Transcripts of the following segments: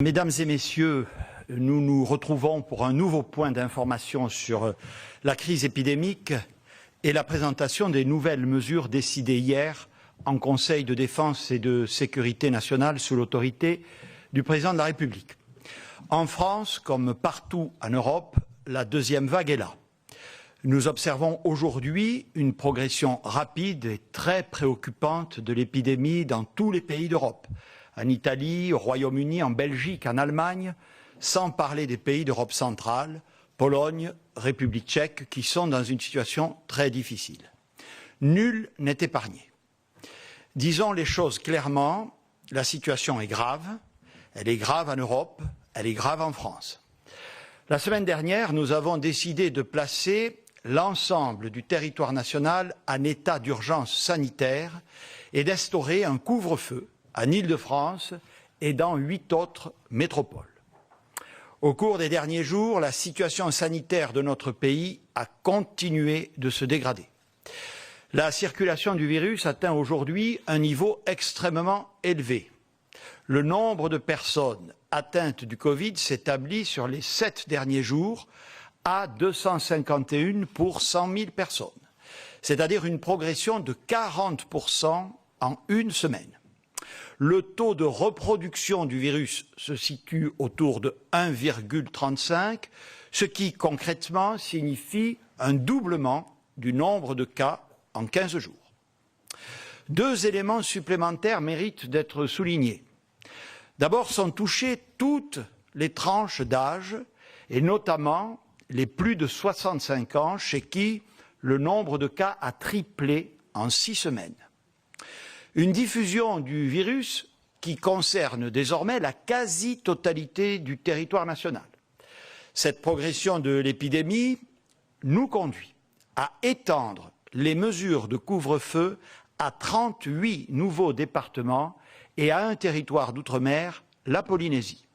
Mesdames et messieurs, nous nous retrouvons pour un nouveau point d'information sur la crise épidémique et la présentation des nouvelles mesures décidées hier en Conseil de défense et de sécurité nationale sous l'autorité du Président de la République. En France, comme partout en Europe, la deuxième vague est là. Nous observons aujourd'hui une progression rapide et très préoccupante de l'épidémie dans tous les pays d'Europe. En Italie, au Royaume-Uni, en Belgique, en Allemagne, sans parler des pays d'Europe centrale, Pologne, République tchèque, qui sont dans une situation très difficile. Nul n'est épargné. Disons les choses clairement, la situation est grave. Elle est grave en Europe, elle est grave en France. La semaine dernière, nous avons décidé de placer l'ensemble du territoire national en état d'urgence sanitaire et d'instaurer un couvre-feu en Île-de-France et dans 8 autres métropoles. Au cours des derniers jours, la situation sanitaire de notre pays a continué de se dégrader. La circulation du virus atteint aujourd'hui un niveau extrêmement élevé. Le nombre de personnes atteintes du Covid s'établit sur les 7 derniers jours à 251 pour 100 000 personnes, c'est-à-dire une progression de 40% en une semaine. Le taux de reproduction du virus se situe autour de 1,35, ce qui concrètement signifie un doublement du nombre de cas en 15 jours. 2 éléments supplémentaires méritent d'être soulignés. D'abord, sont touchées toutes les tranches d'âge, et notamment les plus de 65 ans, chez qui le nombre de cas a triplé en 6 semaines. Une diffusion du virus qui concerne désormais la quasi-totalité du territoire national. Cette progression de l'épidémie nous conduit à étendre les mesures de couvre-feu à 38 nouveaux départements et à un territoire d'outre-mer, la Polynésie.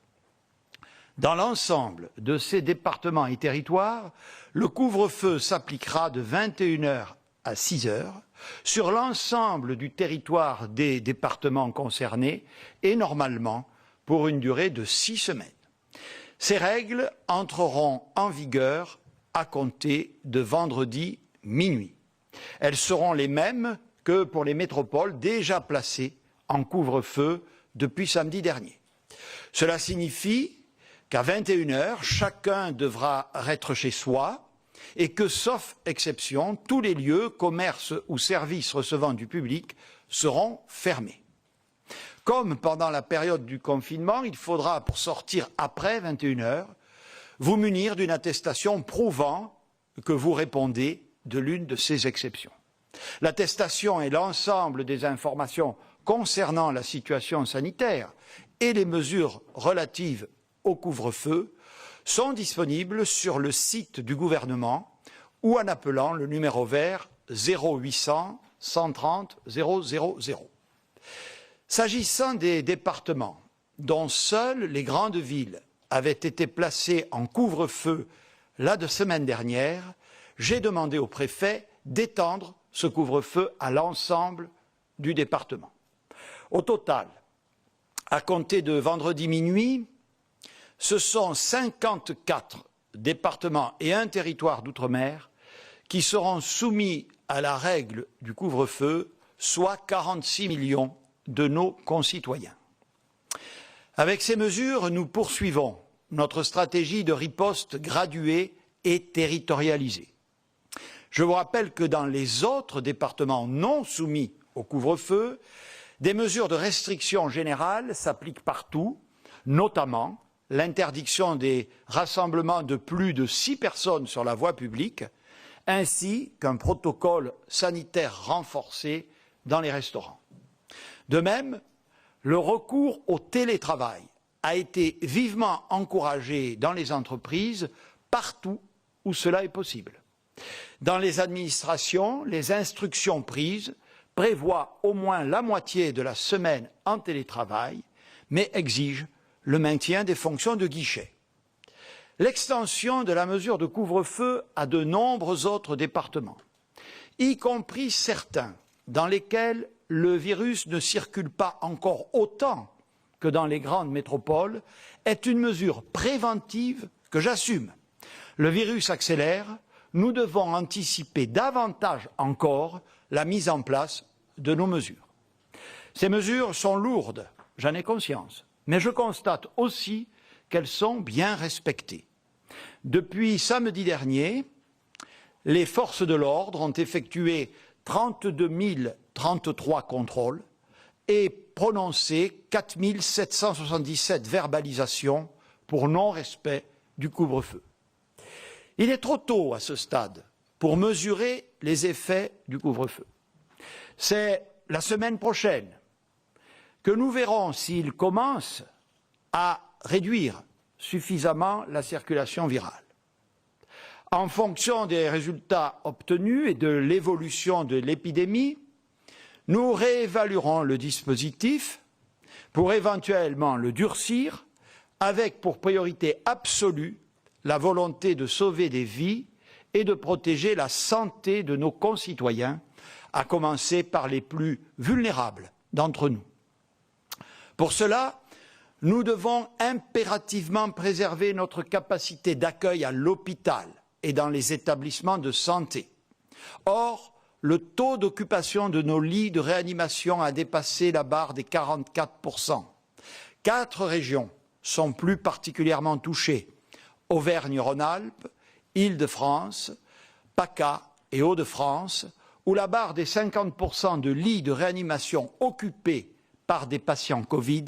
Dans l'ensemble de ces départements et territoires, le couvre-feu s'appliquera de 21 h à 6 h sur l'ensemble du territoire des départements concernés et normalement pour une durée de 6 semaines. Ces règles entreront en vigueur à compter de vendredi minuit. Elles seront les mêmes que pour les métropoles déjà placées en couvre-feu depuis samedi dernier. Cela signifie qu'à 21 h, chacun devra être chez soi et que, sauf exception, tous les lieux, commerces ou services recevant du public seront fermés. Comme pendant la période du confinement, il faudra, pour sortir après 21 h, vous munir d'une attestation prouvant que vous répondez de l'une de ces exceptions. L'attestation et l'ensemble des informations concernant la situation sanitaire et les mesures relatives au couvre-feu sont disponibles sur le site du gouvernement ou en appelant le numéro vert 0800 130 000. S'agissant des départements dont seules les grandes villes avaient été placées en couvre-feu la semaine dernière, j'ai demandé au préfet d'étendre ce couvre-feu à l'ensemble du département. Au total, à compter de vendredi minuit, ce sont 54 départements et un territoire d'outre-mer qui seront soumis à la règle du couvre-feu, soit 46 millions de nos concitoyens. Avec ces mesures, nous poursuivons notre stratégie de riposte graduée et territorialisée. Je vous rappelle que dans les autres départements non soumis au couvre-feu, des mesures de restriction générale s'appliquent partout, notamment l'interdiction des rassemblements de plus de 6 personnes sur la voie publique, ainsi qu'un protocole sanitaire renforcé dans les restaurants. De même, le recours au télétravail a été vivement encouragé dans les entreprises partout où cela est possible. Dans les administrations, les instructions prises prévoient au moins la moitié de la semaine en télétravail, mais exigent le maintien des fonctions de guichet. L'extension de la mesure de couvre-feu à de nombreux autres départements, y compris certains dans lesquels le virus ne circule pas encore autant que dans les grandes métropoles est une mesure préventive que j'assume. Le virus accélère, nous devons anticiper davantage encore la mise en place de nos mesures. Ces mesures sont lourdes, j'en ai conscience, mais je constate aussi qu'elles sont bien respectées. Depuis samedi dernier, les forces de l'ordre ont effectué 32 033 contrôles et prononcé 4 777 verbalisations pour non-respect du couvre-feu. Il est trop tôt à ce stade pour mesurer les effets du couvre-feu. C'est la semaine prochaine que nous verrons s'il commence à réduire suffisamment la circulation virale. En fonction des résultats obtenus et de l'évolution de l'épidémie, nous réévaluerons le dispositif pour éventuellement le durcir, avec pour priorité absolue la volonté de sauver des vies et de protéger la santé de nos concitoyens, à commencer par les plus vulnérables d'entre nous. Pour cela, nous devons impérativement préserver notre capacité d'accueil à l'hôpital et dans les établissements de santé. Or, le taux d'occupation de nos lits de réanimation a dépassé la barre des 44%. 4 régions sont plus particulièrement touchées: Auvergne-Rhône-Alpes, Île-de-France, PACA et Hauts-de-France, où la barre des 50% de lits de réanimation occupés par des patients Covid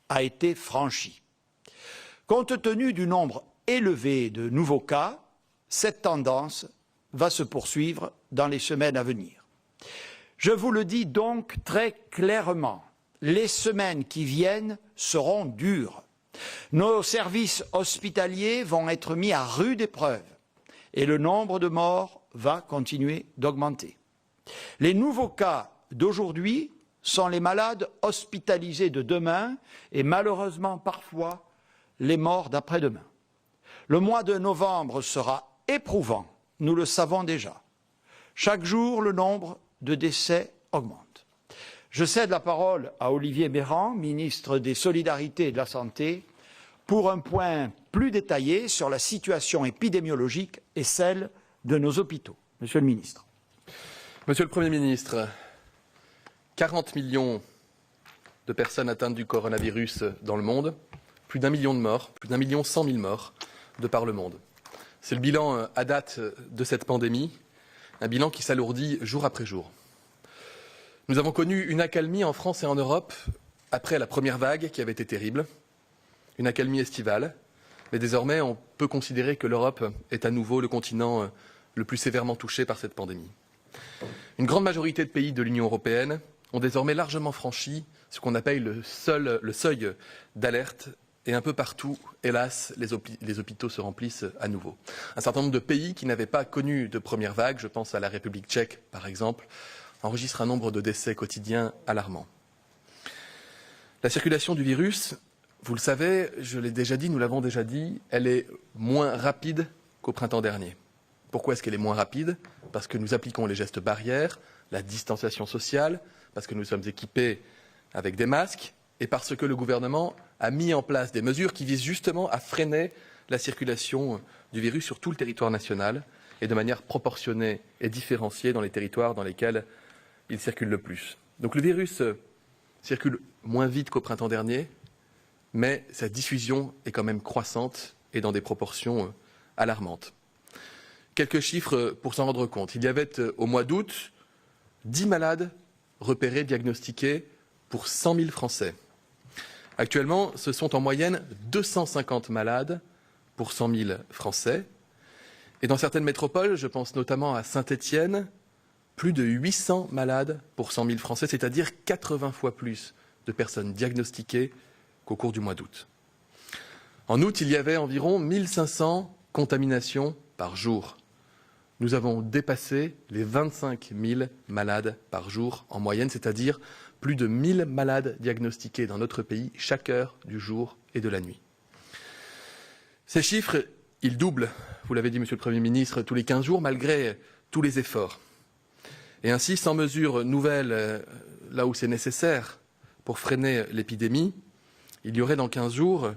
a été franchie. Compte tenu du nombre élevé de nouveaux cas, cette tendance va se poursuivre dans les semaines à venir. Je vous le dis donc très clairement, les semaines qui viennent seront dures. Nos services hospitaliers vont être mis à rude épreuve et le nombre de morts va continuer d'augmenter. Les nouveaux cas d'aujourd'hui sont les malades hospitalisés de demain et malheureusement parfois les morts d'après-demain. Le mois de novembre sera éprouvant, nous le savons déjà. Chaque jour, le nombre de décès augmente. Je cède la parole à Olivier Véran, ministre des Solidarités et de la Santé, pour un point plus détaillé sur la situation épidémiologique et celle de nos hôpitaux. Monsieur le ministre. Monsieur le Premier ministre, 40 millions de personnes atteintes du coronavirus dans le monde, plus d'1 million de morts, plus d'1 100 000 morts de par le monde. C'est le bilan à date de cette pandémie, un bilan qui s'alourdit jour après jour. Nous avons connu une accalmie en France et en Europe après la première vague qui avait été terrible, une accalmie estivale, mais désormais on peut considérer que l'Europe est à nouveau le continent le plus sévèrement touché par cette pandémie. Une grande majorité de pays de l'Union européenne ont désormais largement franchi ce qu'on appelle le seuil d'alerte. Et un peu partout, hélas, les hôpitaux se remplissent à nouveau. Un certain nombre de pays qui n'avaient pas connu de première vague, je pense à la République tchèque par exemple, enregistrent un nombre de décès quotidiens alarmant. La circulation du virus, vous le savez, je l'ai déjà dit, nous l'avons déjà dit, elle est moins rapide qu'au printemps dernier. Pourquoi est-ce qu'elle est moins rapide? Parce que nous appliquons les gestes barrières, la distanciation sociale, parce que nous sommes équipés avec des masques, et parce que le gouvernement a mis en place des mesures qui visent justement à freiner la circulation du virus sur tout le territoire national et de manière proportionnée et différenciée dans les territoires dans lesquels il circule le plus. Donc le virus circule moins vite qu'au printemps dernier, mais sa diffusion est quand même croissante et dans des proportions alarmantes. Quelques chiffres pour s'en rendre compte. Il y avait au mois d'août 10 malades repérés, diagnostiqués pour 100 000 Français. Actuellement, ce sont en moyenne 250 malades pour 100 000 Français. Et dans certaines métropoles, je pense notamment à Saint-Étienne, plus de 800 malades pour 100 000 Français, c'est-à-dire 80 fois plus de personnes diagnostiquées qu'au cours du mois d'août. En août, il y avait environ 1500 contaminations par jour. Nous avons dépassé les 25 000 malades par jour en moyenne, c'est-à-dire plus de 1000 malades diagnostiqués dans notre pays chaque heure du jour et de la nuit. Ces chiffres, ils doublent, vous l'avez dit Monsieur le Premier ministre, tous les 15 jours malgré tous les efforts. Et ainsi, sans mesures nouvelles là où c'est nécessaire pour freiner l'épidémie, il y aurait dans 15 jours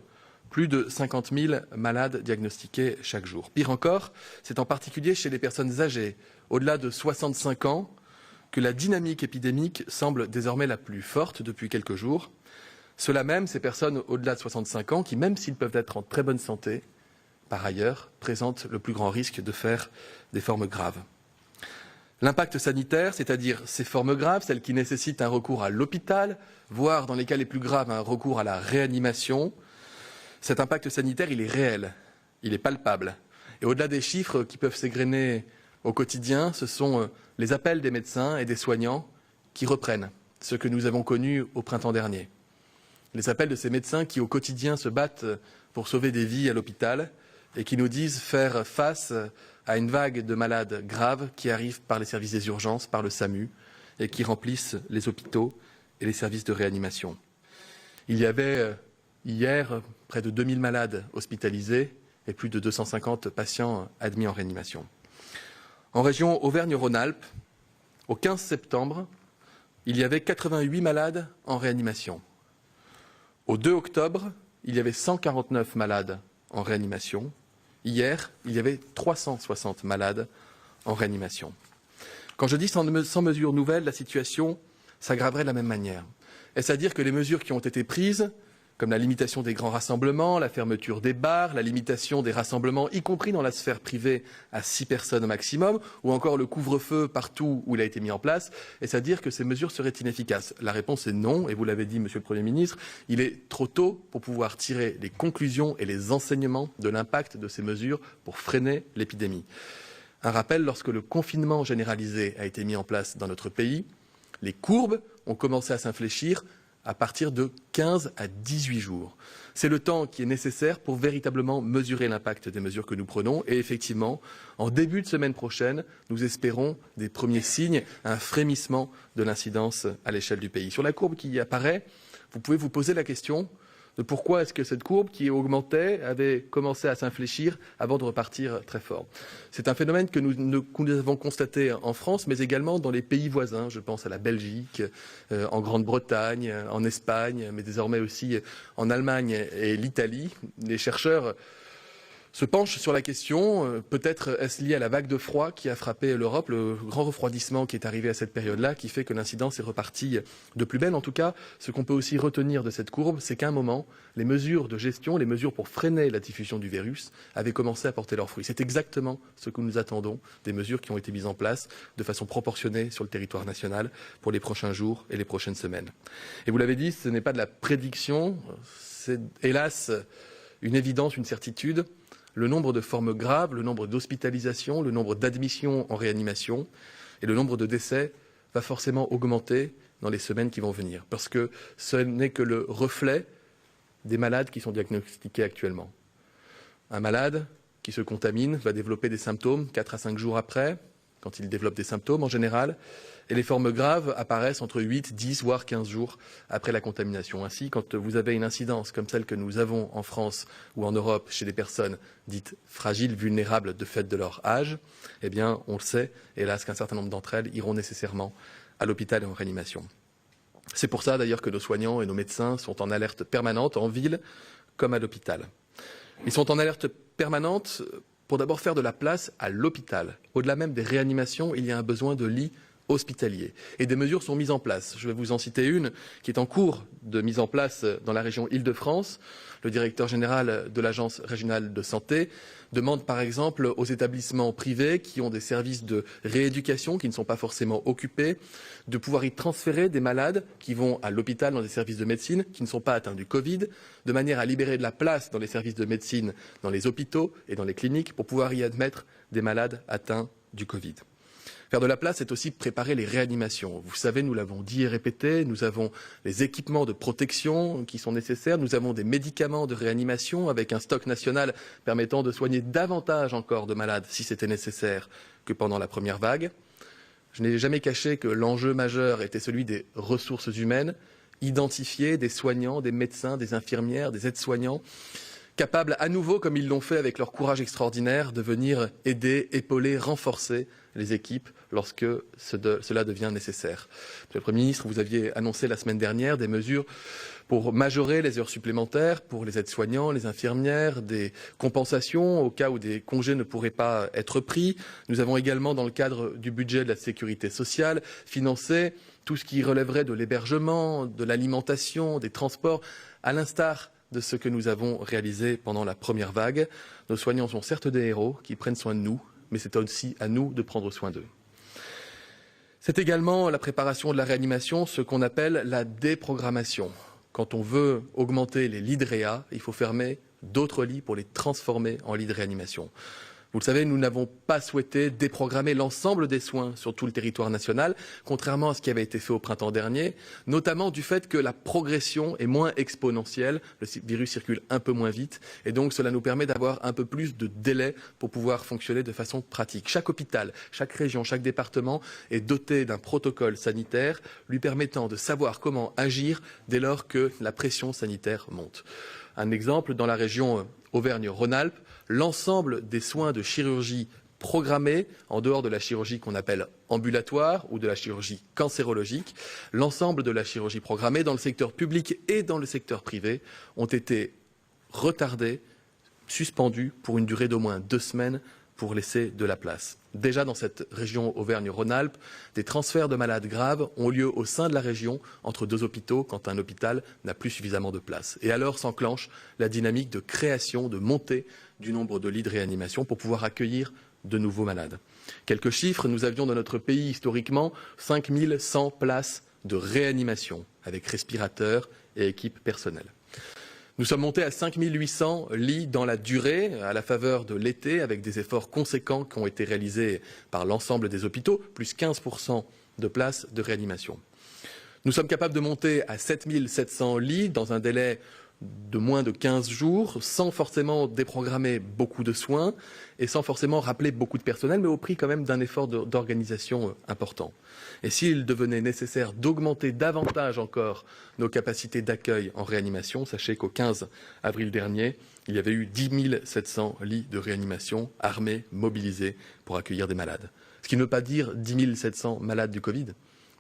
plus de 50 000 malades diagnostiqués chaque jour. Pire encore, c'est en particulier chez les personnes âgées, au-delà de 65 ans, que la dynamique épidémique semble désormais la plus forte depuis quelques jours. Cela même, ces personnes au-delà de 65 ans, qui même s'ils peuvent être en très bonne santé, par ailleurs, présentent le plus grand risque de faire des formes graves. L'impact sanitaire, c'est-à-dire ces formes graves, celles qui nécessitent un recours à l'hôpital, voire dans les cas les plus graves, un recours à la réanimation, cet impact sanitaire, il est réel, il est palpable. Et au-delà des chiffres qui peuvent s'égrener au quotidien, ce sont les appels des médecins et des soignants qui reprennent ce que nous avons connu au printemps dernier. Les appels de ces médecins qui, au quotidien, se battent pour sauver des vies à l'hôpital et qui nous disent faire face à une vague de malades graves qui arrivent par les services des urgences, par le SAMU, et qui remplissent les hôpitaux et les services de réanimation. Il y avait hier près de 2000 malades hospitalisés et plus de 250 patients admis en réanimation. En région Auvergne-Rhône-Alpes, au 15 septembre, il y avait 88 malades en réanimation. Au 2 octobre, il y avait 149 malades en réanimation. Hier, il y avait 360 malades en réanimation. Quand je dis sans mesures nouvelles, la situation s'aggraverait de la même manière. Est-ce à dire que les mesures qui ont été prises, comme la limitation des grands rassemblements, la fermeture des bars, la limitation des rassemblements, y compris dans la sphère privée, à 6 personnes au maximum, ou encore le couvre-feu partout où il a été mis en place, est-ce à dire que ces mesures seraient inefficaces? La réponse est non, et vous l'avez dit, Monsieur le Premier ministre, il est trop tôt pour pouvoir tirer les conclusions et les enseignements de l'impact de ces mesures pour freiner l'épidémie. Un rappel, lorsque le confinement généralisé a été mis en place dans notre pays, les courbes ont commencé à s'infléchir à partir de 15 à 18 jours. C'est le temps qui est nécessaire pour véritablement mesurer l'impact des mesures que nous prenons. Et effectivement, en début de semaine prochaine, nous espérons des premiers signes, un frémissement de l'incidence à l'échelle du pays. Sur la courbe qui apparaît, vous pouvez vous poser la question de pourquoi est-ce que cette courbe qui augmentait avait commencé à s'infléchir avant de repartir très fort. C'est un phénomène que nous avons constaté en France, mais également dans les pays voisins. Je pense à la Belgique, en Grande-Bretagne, en Espagne, mais désormais aussi en Allemagne et l'Italie. Les chercheurs se penchent sur la question, peut-être est-ce lié à la vague de froid qui a frappé l'Europe, le grand refroidissement qui est arrivé à cette période-là, qui fait que l'incidence est repartie de plus belle. En tout cas, ce qu'on peut aussi retenir de cette courbe, c'est qu'à un moment, les mesures de gestion, les mesures pour freiner la diffusion du virus avaient commencé à porter leurs fruits. C'est exactement ce que nous attendons des mesures qui ont été mises en place de façon proportionnée sur le territoire national pour les prochains jours et les prochaines semaines. Et vous l'avez dit, ce n'est pas de la prédiction, c'est hélas une évidence, une certitude. Le nombre de formes graves, le nombre d'hospitalisations, le nombre d'admissions en réanimation et le nombre de décès va forcément augmenter dans les semaines qui vont venir. Parce que ce n'est que le reflet des malades qui sont diagnostiqués actuellement. Un malade qui se contamine va développer des symptômes 4 à 5 jours après, quand il développe des symptômes en général, et les formes graves apparaissent entre 8, 10, voire 15 jours après la contamination. Ainsi, quand vous avez une incidence comme celle que nous avons en France ou en Europe chez les personnes dites fragiles, vulnérables de fait de leur âge, eh bien, on le sait, hélas, qu'un certain nombre d'entre elles iront nécessairement à l'hôpital et en réanimation. C'est pour ça, d'ailleurs, que nos soignants et nos médecins sont en alerte permanente, en ville comme à l'hôpital. Ils sont en alerte permanente pour d'abord faire de la place à l'hôpital. Au-delà même des réanimations, il y a un besoin de lits hospitaliers. Et des mesures sont mises en place. Je vais vous en citer une qui est en cours de mise en place dans la région Île-de-France. Le directeur général de l'Agence régionale de santé demande par exemple aux établissements privés qui ont des services de rééducation qui ne sont pas forcément occupés de pouvoir y transférer des malades qui vont à l'hôpital dans des services de médecine qui ne sont pas atteints du Covid, de manière à libérer de la place dans les services de médecine, dans les hôpitaux et dans les cliniques pour pouvoir y admettre des malades atteints du Covid. Faire de la place, c'est aussi préparer les réanimations. Vous savez, nous l'avons dit et répété, nous avons les équipements de protection qui sont nécessaires, nous avons des médicaments de réanimation avec un stock national permettant de soigner davantage encore de malades si c'était nécessaire que pendant la première vague. Je n'ai jamais caché que l'enjeu majeur était celui des ressources humaines, identifier des soignants, des médecins, des infirmières, des aides-soignants capables à nouveau, comme ils l'ont fait avec leur courage extraordinaire, de venir aider, épauler, renforcer les équipes lorsque cela devient nécessaire. Monsieur le Premier ministre, vous aviez annoncé la semaine dernière des mesures pour majorer les heures supplémentaires pour les aides-soignants, les infirmières, des compensations au cas où des congés ne pourraient pas être pris. Nous avons également, dans le cadre du budget de la sécurité sociale, financé tout ce qui relèverait de l'hébergement, de l'alimentation, des transports, à l'instar de ce que nous avons réalisé pendant la première vague. Nos soignants sont certes des héros qui prennent soin de nous, mais c'est aussi à nous de prendre soin d'eux. C'est également la préparation de la réanimation, ce qu'on appelle la déprogrammation. Quand on veut augmenter les lits de réa, il faut fermer d'autres lits pour les transformer en lits de réanimation. Vous le savez, nous n'avons pas souhaité déprogrammer l'ensemble des soins sur tout le territoire national, contrairement à ce qui avait été fait au printemps dernier, notamment du fait que la progression est moins exponentielle, le virus circule un peu moins vite, et donc cela nous permet d'avoir un peu plus de délai pour pouvoir fonctionner de façon pratique. Chaque hôpital, chaque région, chaque département est doté d'un protocole sanitaire lui permettant de savoir comment agir dès lors que la pression sanitaire monte. Un exemple, dans la région Auvergne-Rhône-Alpes, l'ensemble des soins de chirurgie programmés, en dehors de la chirurgie qu'on appelle ambulatoire ou de la chirurgie cancérologique, l'ensemble de la chirurgie programmée dans le secteur public et dans le secteur privé ont été retardés, suspendus pour une durée d'au moins 2 semaines pour laisser de la place. Déjà dans cette région Auvergne-Rhône-Alpes, des transferts de malades graves ont lieu au sein de la région entre 2 hôpitaux quand un hôpital n'a plus suffisamment de place. Et alors s'enclenche la dynamique de création, de montée du nombre de lits de réanimation pour pouvoir accueillir de nouveaux malades. Quelques chiffres, nous avions dans notre pays historiquement 5100 places de réanimation avec respirateurs et équipes personnelles. Nous sommes montés à 5800 lits dans la durée, à la faveur de l'été, avec des efforts conséquents qui ont été réalisés par l'ensemble des hôpitaux, plus 15% de places de réanimation. Nous sommes capables de monter à 7700 lits dans un délai de moins de 15 jours, sans forcément déprogrammer beaucoup de soins et sans forcément rappeler beaucoup de personnel, mais au prix quand même d'un effort d'organisation important. Et s'il devenait nécessaire d'augmenter davantage encore nos capacités d'accueil en réanimation, sachez qu'au 15 avril dernier, il y avait eu 10 700 lits de réanimation armés, mobilisés pour accueillir des malades. Ce qui ne veut pas dire 10 700 malades du Covid,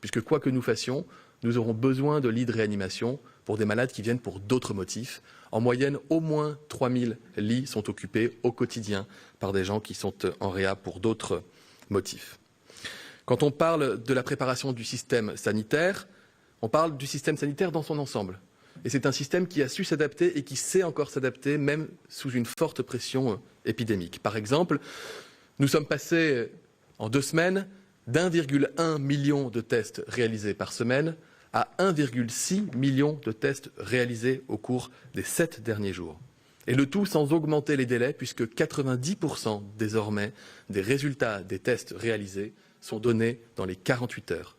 puisque quoi que nous fassions, nous aurons besoin de lits de réanimation pour des malades qui viennent pour d'autres motifs. En moyenne, au moins 3000 lits sont occupés au quotidien par des gens qui sont en réa pour d'autres motifs. Quand on parle de la préparation du système sanitaire, on parle du système sanitaire dans son ensemble. Et c'est un système qui a su s'adapter et qui sait encore s'adapter, même sous une forte pression épidémique. Par exemple, nous sommes passés en 2 semaines d'1,1 million de tests réalisés par semaine à 1,6 million de tests réalisés au cours des 7 derniers jours. Et le tout sans augmenter les délais, puisque 90% désormais des résultats des tests réalisés sont donnés dans les 48 heures.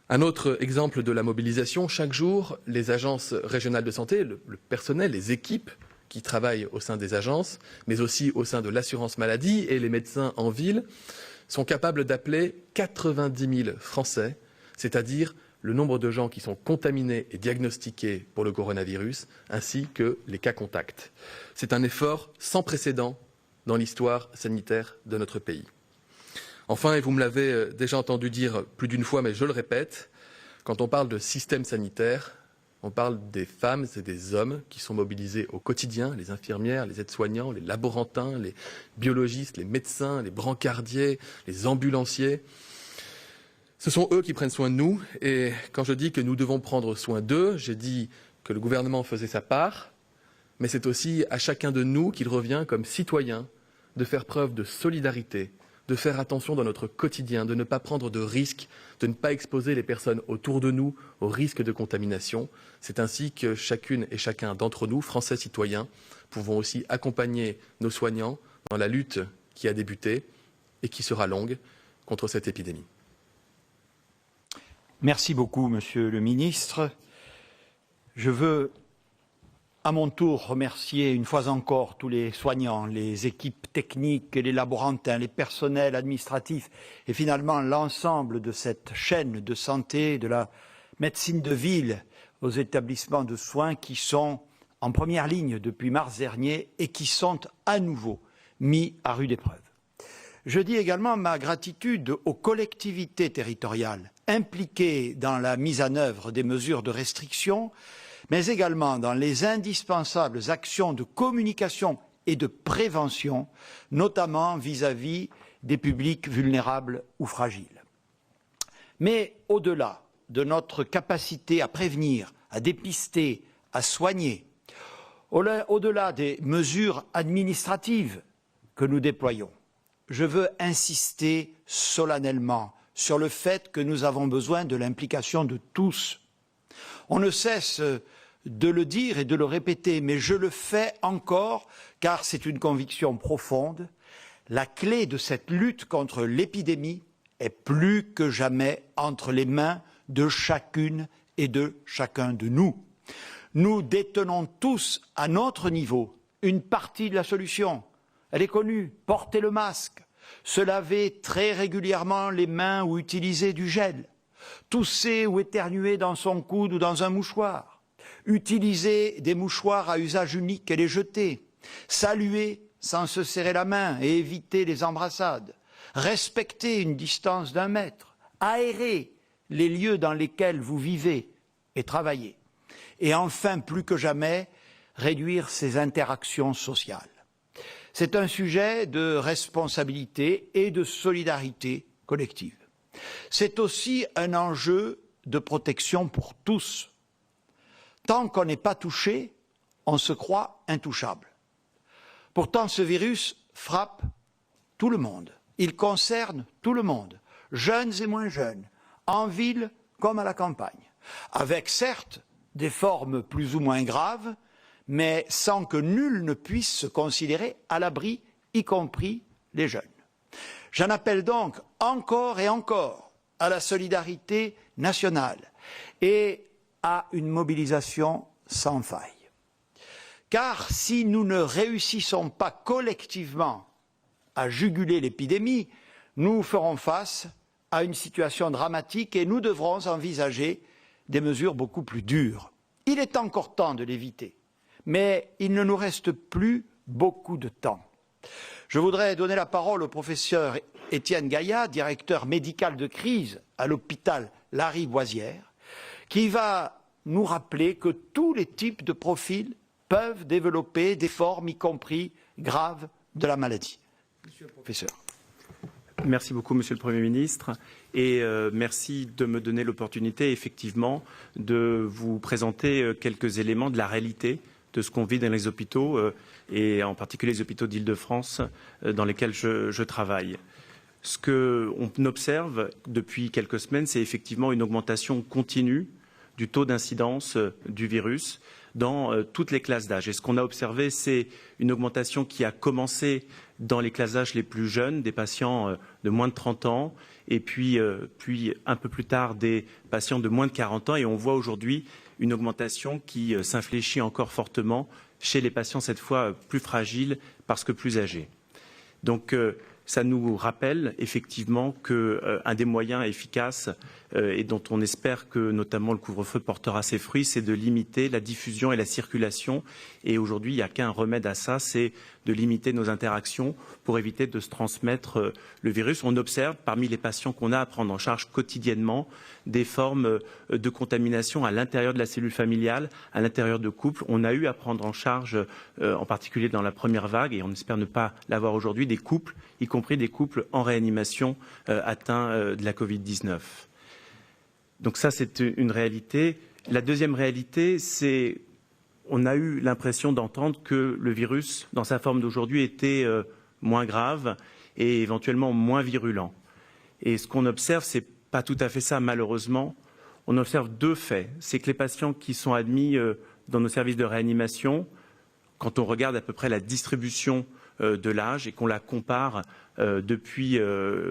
Un autre exemple de la mobilisation, chaque jour, les agences régionales de santé, le personnel, les équipes qui travaillent au sein des agences, mais aussi au sein de l'assurance maladie et les médecins en ville, sont capables d'appeler 90 000 Français, c'est-à-dire le nombre de gens qui sont contaminés et diagnostiqués pour le coronavirus, ainsi que les cas contacts. C'est un effort sans précédent dans l'histoire sanitaire de notre pays. Enfin, et vous me l'avez déjà entendu dire plus d'une fois, mais je le répète, quand on parle de système sanitaire, on parle des femmes et des hommes qui sont mobilisés au quotidien, les infirmières, les aides-soignants, les laborantins, les biologistes, les médecins, les brancardiers, les ambulanciers. Ce sont eux qui prennent soin de nous, et quand je dis que nous devons prendre soin d'eux, j'ai dit que le gouvernement faisait sa part, mais c'est aussi à chacun de nous qu'il revient comme citoyen de faire preuve de solidarité, de faire attention dans notre quotidien, de ne pas prendre de risques, de ne pas exposer les personnes autour de nous au risque de contamination. C'est ainsi que chacune et chacun d'entre nous, Français citoyens, pouvons aussi accompagner nos soignants dans la lutte qui a débuté et qui sera longue contre cette épidémie. Merci beaucoup, Monsieur le Ministre. Je veux à mon tour remercier une fois encore tous les soignants, les équipes techniques, les laborantins, les personnels administratifs et finalement l'ensemble de cette chaîne de santé, de la médecine de ville aux établissements de soins qui sont en première ligne depuis mars dernier et qui sont à nouveau mis à rude épreuve. Je dis également ma gratitude aux collectivités territoriales impliquées dans la mise en œuvre des mesures de restriction, mais également dans les indispensables actions de communication et de prévention, notamment vis-à-vis des publics vulnérables ou fragiles. Mais au-delà de notre capacité à prévenir, à dépister, à soigner, au-delà des mesures administratives que nous déployons, je veux insister solennellement sur le fait que nous avons besoin de l'implication de tous. On ne cesse de le dire et de le répéter, mais je le fais encore car c'est une conviction profonde. La clé de cette lutte contre l'épidémie est plus que jamais entre les mains de chacune et de chacun de nous. Nous détenons tous à notre niveau une partie de la solution. Elle est connue, porter le masque, se laver très régulièrement les mains ou utiliser du gel, tousser ou éternuer dans son coude ou dans un mouchoir, utiliser des mouchoirs à usage unique et les jeter, saluer sans se serrer la main et éviter les embrassades, respecter une distance d'1 mètre, aérer les lieux dans lesquels vous vivez et travaillez, et enfin, plus que jamais, réduire ces interactions sociales. C'est un sujet de responsabilité et de solidarité collective. C'est aussi un enjeu de protection pour tous. Tant qu'on n'est pas touché, on se croit intouchable. Pourtant, ce virus frappe tout le monde. Il concerne tout le monde, jeunes et moins jeunes, en ville comme à la campagne, avec certes des formes plus ou moins graves, mais sans que nul ne puisse se considérer à l'abri, y compris les jeunes. J'en appelle donc encore et encore à la solidarité nationale et à une mobilisation sans faille. Car si nous ne réussissons pas collectivement à juguler l'épidémie, nous ferons face à une situation dramatique et nous devrons envisager des mesures beaucoup plus dures. Il est encore temps de l'éviter. Mais il ne nous reste plus beaucoup de temps. Je voudrais donner la parole au professeur Étienne Gaillat, directeur médical de crise à l'hôpital Lariboisière, qui va nous rappeler que tous les types de profils peuvent développer des formes, y compris graves, de la maladie. Monsieur le professeur. Merci beaucoup, Monsieur le Premier ministre, et merci de me donner l'opportunité, effectivement, de vous présenter quelques éléments de la réalité de ce qu'on vit dans les hôpitaux, et en particulier les hôpitaux d'Île-de-France dans lesquels je travaille. Ce qu'on observe depuis quelques semaines, c'est effectivement une augmentation continue du taux d'incidence du virus dans toutes les classes d'âge. Et ce qu'on a observé, c'est une augmentation qui a commencé dans les classes d'âge les plus jeunes, des patients de moins de 30 ans, et puis un peu plus tard des patients de moins de 40 ans. Et on voit aujourd'hui une augmentation qui s'infléchit encore fortement chez les patients, cette fois plus fragiles parce que plus âgés. Donc ça nous rappelle effectivement qu'un des moyens efficaces et dont on espère que notamment le couvre-feu portera ses fruits, c'est de limiter la diffusion et la circulation. Et aujourd'hui, il n'y a qu'un remède à ça, c'est de limiter nos interactions pour éviter de se transmettre le virus. On observe parmi les patients qu'on a à prendre en charge quotidiennement des formes de contamination à l'intérieur de la cellule familiale, à l'intérieur de couples. On a eu à prendre en charge, en particulier dans la première vague, et on espère ne pas l'avoir aujourd'hui, des couples, y compris des couples en réanimation atteints de la Covid-19. Donc ça, c'est une réalité. La deuxième réalité, c'est on a eu l'impression d'entendre que le virus, dans sa forme d'aujourd'hui, était moins grave et éventuellement moins virulent. Et ce qu'on observe, c'est pas tout à fait ça, malheureusement. On observe deux faits. C'est que les patients qui sont admis dans nos services de réanimation, quand on regarde à peu près la distribution de l'âge et qu'on la compare depuis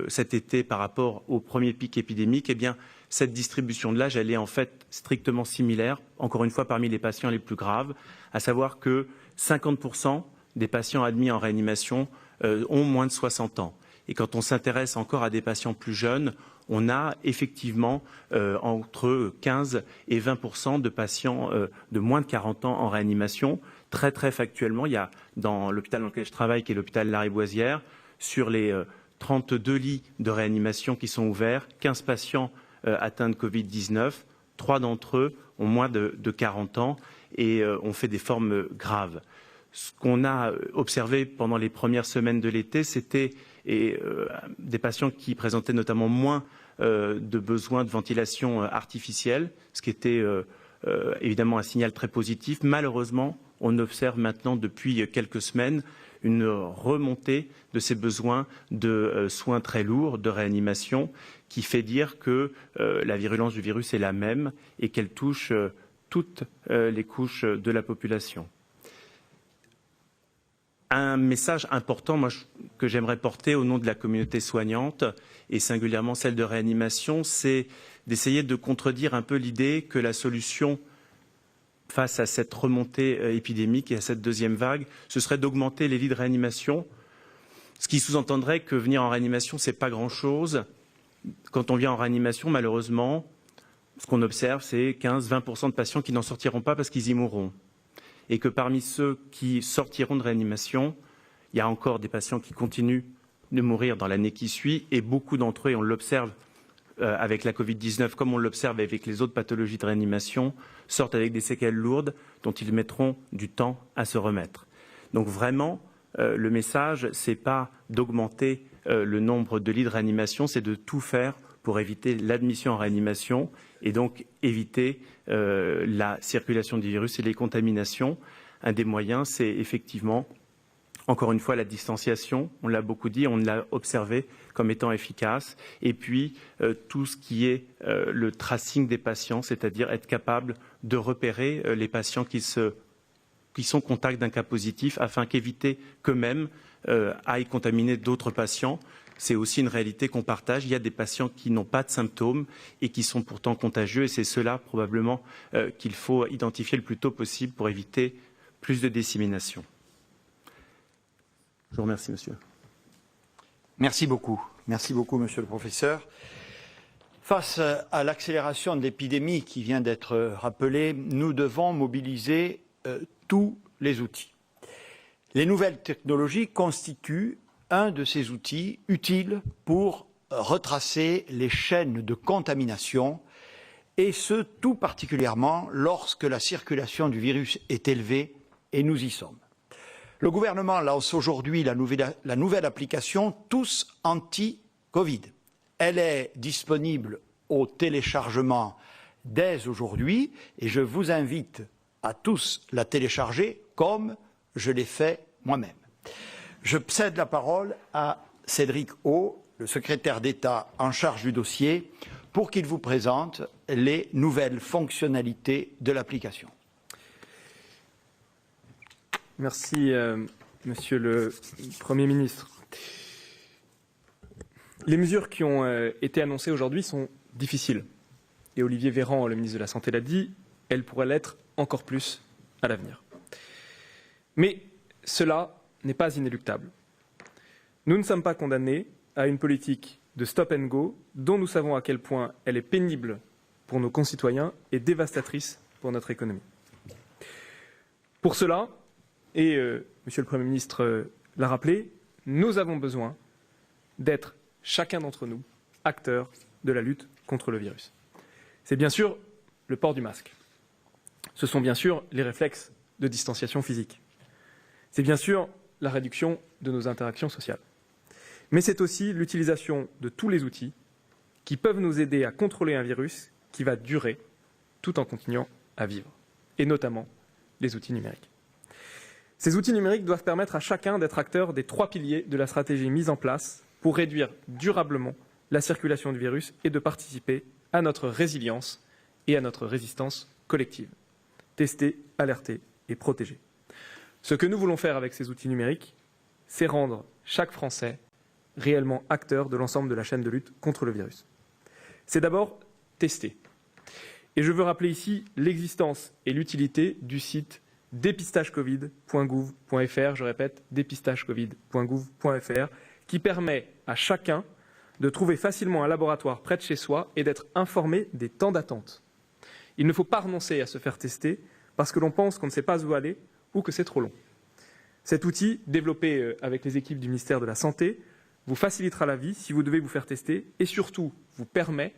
cet été par rapport au premier pic épidémique, eh bien, cette distribution de l'âge, elle est en fait strictement similaire, encore une fois parmi les patients les plus graves, à savoir que 50% des patients admis en réanimation ont moins de 60 ans. Et quand on s'intéresse encore à des patients plus jeunes, on a effectivement entre 15 et 20% de patients de moins de 40 ans en réanimation. Très factuellement, il y a dans l'hôpital dans lequel je travaille, qui est l'hôpital Lariboisière, sur les 32 lits de réanimation qui sont ouverts, 15 patients atteints de Covid-19, 3 d'entre eux ont moins de 40 ans et ont fait des formes graves. Ce qu'on a observé pendant les premières semaines de l'été, c'était des patients qui présentaient notamment moins de besoins de ventilation artificielle, ce qui était évidemment un signal très positif. Malheureusement, on observe maintenant depuis quelques semaines une remontée de ces besoins de soins très lourds, de réanimation, qui fait dire que la virulence du virus est la même et qu'elle touche toutes les couches de la population. Un message important que j'aimerais porter au nom de la communauté soignante et singulièrement celle de réanimation, c'est d'essayer de contredire un peu l'idée que la solution face à cette remontée épidémique et à cette deuxième vague, ce serait d'augmenter les lits de réanimation, ce qui sous-entendrait que venir en réanimation, ce n'est pas grand-chose. Quand on vient en réanimation, malheureusement, ce qu'on observe, c'est 15-20% de patients qui n'en sortiront pas parce qu'ils y mourront. Et que parmi ceux qui sortiront de réanimation, il y a encore des patients qui continuent de mourir dans l'année qui suit, et beaucoup d'entre eux, et on l'observe avec la Covid-19, comme on l'observe avec les autres pathologies de réanimation, sortent avec des séquelles lourdes dont ils mettront du temps à se remettre. Donc vraiment, le message, ce n'est pas d'augmenter le nombre de lits de réanimation, c'est de tout faire pour éviter l'admission en réanimation et donc éviter la circulation du virus et les contaminations. Un des moyens, c'est effectivement, encore une fois, la distanciation. On l'a beaucoup dit, on l'a observé comme étant efficace. Et puis, tout ce qui est le tracing des patients, c'est-à-dire être capable de repérer les patients qui sont contacts d'un cas positif afin qu'éviter qu'eux-mêmes aillent contaminer d'autres patients. C'est aussi une réalité qu'on partage. Il y a des patients qui n'ont pas de symptômes et qui sont pourtant contagieux. Et c'est cela, probablement, qu'il faut identifier le plus tôt possible pour éviter plus de dissémination. Je vous remercie, monsieur. Merci beaucoup. Merci beaucoup, monsieur le professeur. Face à l'accélération de l'épidémie qui vient d'être rappelée, nous devons mobiliser tous les outils. Les nouvelles technologies constituent un de ces outils utiles pour retracer les chaînes de contamination, et ce, tout particulièrement lorsque la circulation du virus est élevée, et nous y sommes. Le gouvernement lance aujourd'hui la nouvelle application Tous Anti-Covid. Elle est disponible au téléchargement dès aujourd'hui, et je vous invite à tous la télécharger comme je l'ai fait moi-même. Je cède la parole à Cédric O, le secrétaire d'État en charge du dossier, pour qu'il vous présente les nouvelles fonctionnalités de l'application. Merci, Monsieur le Premier ministre. Les mesures qui ont été annoncées aujourd'hui sont difficiles. Et Olivier Véran, le ministre de la Santé, l'a dit, elles pourraient l'être encore plus à l'avenir. Mais cela n'est pas inéluctable. Nous ne sommes pas condamnés à une politique de stop and go dont nous savons à quel point elle est pénible pour nos concitoyens et dévastatrice pour notre économie. Pour cela, et Monsieur le Premier ministre l'a rappelé, nous avons besoin d'être chacun d'entre nous acteurs de la lutte contre le virus. C'est bien sûr le port du masque. Ce sont bien sûr les réflexes de distanciation physique. C'est bien sûr la réduction de nos interactions sociales. Mais c'est aussi l'utilisation de tous les outils qui peuvent nous aider à contrôler un virus qui va durer tout en continuant à vivre, et notamment les outils numériques. Ces outils numériques doivent permettre à chacun d'être acteur des 3 piliers de la stratégie mise en place pour réduire durablement la circulation du virus et de participer à notre résilience et à notre résistance collective. Tester, alerter et protéger. Ce que nous voulons faire avec ces outils numériques, c'est rendre chaque Français réellement acteur de l'ensemble de la chaîne de lutte contre le virus. C'est d'abord tester. Et je veux rappeler ici l'existence et l'utilité du site dépistagecovid.gouv.fr. Je répète, dépistagecovid.gouv.fr, qui permet à chacun de trouver facilement un laboratoire près de chez soi et d'être informé des temps d'attente. Il ne faut pas renoncer à se faire tester parce que l'on pense qu'on ne sait pas où aller ou que c'est trop long. Cet outil, développé avec les équipes du ministère de la Santé, vous facilitera la vie si vous devez vous faire tester et surtout vous permet,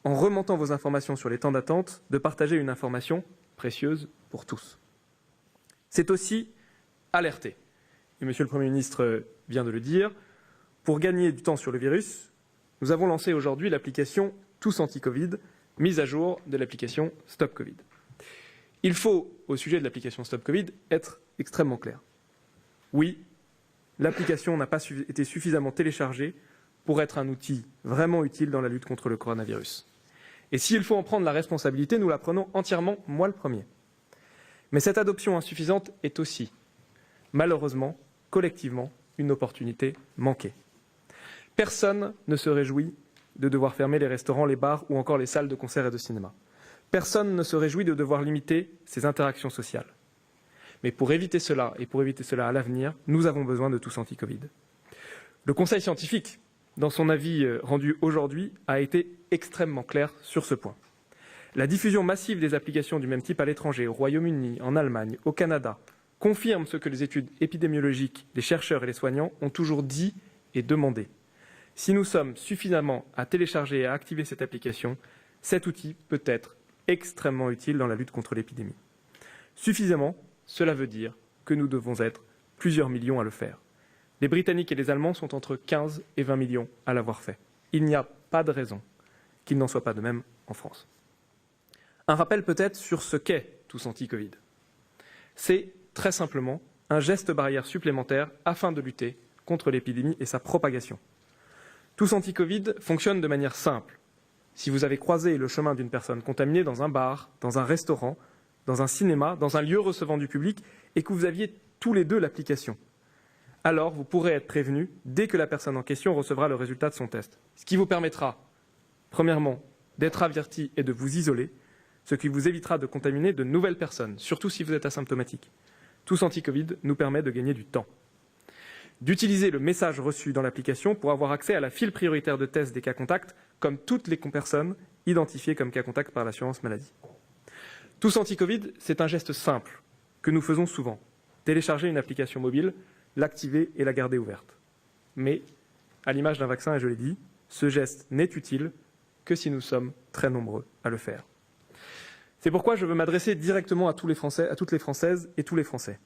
en remontant vos informations sur les temps d'attente, de partager une information précieuse pour tous. C'est aussi alerter. Et Monsieur le Premier ministre vient de le dire, pour gagner du temps sur le virus, nous avons lancé aujourd'hui l'application Tous Anti-Covid, mise à jour de l'application Stop Covid. Il faut, au sujet de l'application Stop Covid, être extrêmement clair. Oui, l'application n'a pas été suffisamment téléchargée pour être un outil vraiment utile dans la lutte contre le coronavirus. Et s'il faut en prendre la responsabilité, nous la prenons entièrement, moi le premier. Mais cette adoption insuffisante est aussi, malheureusement, collectivement, une opportunité manquée. Personne ne se réjouit de devoir fermer les restaurants, les bars ou encore les salles de concert et de cinéma. Personne ne se réjouit de devoir limiter ses interactions sociales. Mais pour éviter cela, et pour éviter cela à l'avenir, nous avons besoin de Tous Anti-Covid. Le Conseil scientifique, dans son avis rendu aujourd'hui, a été extrêmement clair sur ce point. La diffusion massive des applications du même type à l'étranger, au Royaume-Uni, en Allemagne, au Canada, confirme ce que les études épidémiologiques, les chercheurs et les soignants ont toujours dit et demandé. Si nous sommes suffisamment à télécharger et à activer cette application, cet outil peut être extrêmement utile dans la lutte contre l'épidémie. Suffisamment, cela veut dire que nous devons être plusieurs millions à le faire. Les Britanniques et les Allemands sont entre 15 et 20 millions à l'avoir fait. Il n'y a pas de raison qu'il n'en soit pas de même en France. Un rappel peut-être sur ce qu'est Tous Anti-Covid. C'est très simplement un geste barrière supplémentaire afin de lutter contre l'épidémie et sa propagation. Tous Anti-Covid fonctionne de manière simple. Si vous avez croisé le chemin d'une personne contaminée dans un bar, dans un restaurant, dans un cinéma, dans un lieu recevant du public, et que vous aviez tous les deux l'application, alors vous pourrez être prévenu dès que la personne en question recevra le résultat de son test. Ce qui vous permettra, premièrement, d'être averti et de vous isoler, ce qui vous évitera de contaminer de nouvelles personnes, surtout si vous êtes asymptomatique. Tous Anti-Covid nous permet de gagner du temps. D'utiliser le message reçu dans l'application pour avoir accès à la file prioritaire de test des cas contacts, comme toutes les personnes identifiées comme cas contacts par l'assurance maladie. Tous Anti-Covid, c'est un geste simple que nous faisons souvent. Télécharger une application mobile, l'activer et la garder ouverte. Mais, à l'image d'un vaccin, et je l'ai dit, ce geste n'est utile que si nous sommes très nombreux à le faire. C'est pourquoi je veux m'adresser directement à tous les Français, à toutes les Françaises et tous les Français.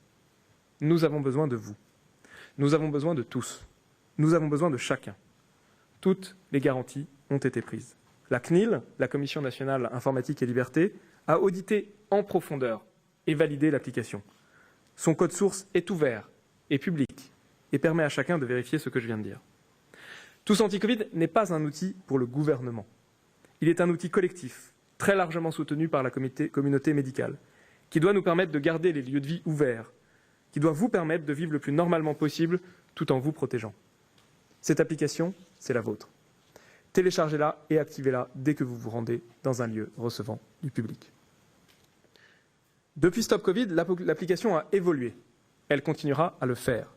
Nous avons besoin de vous. Nous avons besoin de tous. Nous avons besoin de chacun. Toutes les garanties ont été prises. La CNIL, la Commission nationale informatique et liberté, a audité en profondeur et validé l'application. Son code source est ouvert et public et permet à chacun de vérifier ce que je viens de dire. Tous Anti-Covid n'est pas un outil pour le gouvernement. Il est un outil collectif, très largement soutenu par la communauté médicale, qui doit nous permettre de garder les lieux de vie ouverts, qui doit vous permettre de vivre le plus normalement possible tout en vous protégeant. Cette application, c'est la vôtre. Téléchargez-la et activez-la dès que vous vous rendez dans un lieu recevant du public. Depuis Stop Covid, l'application a évolué. Elle continuera à le faire.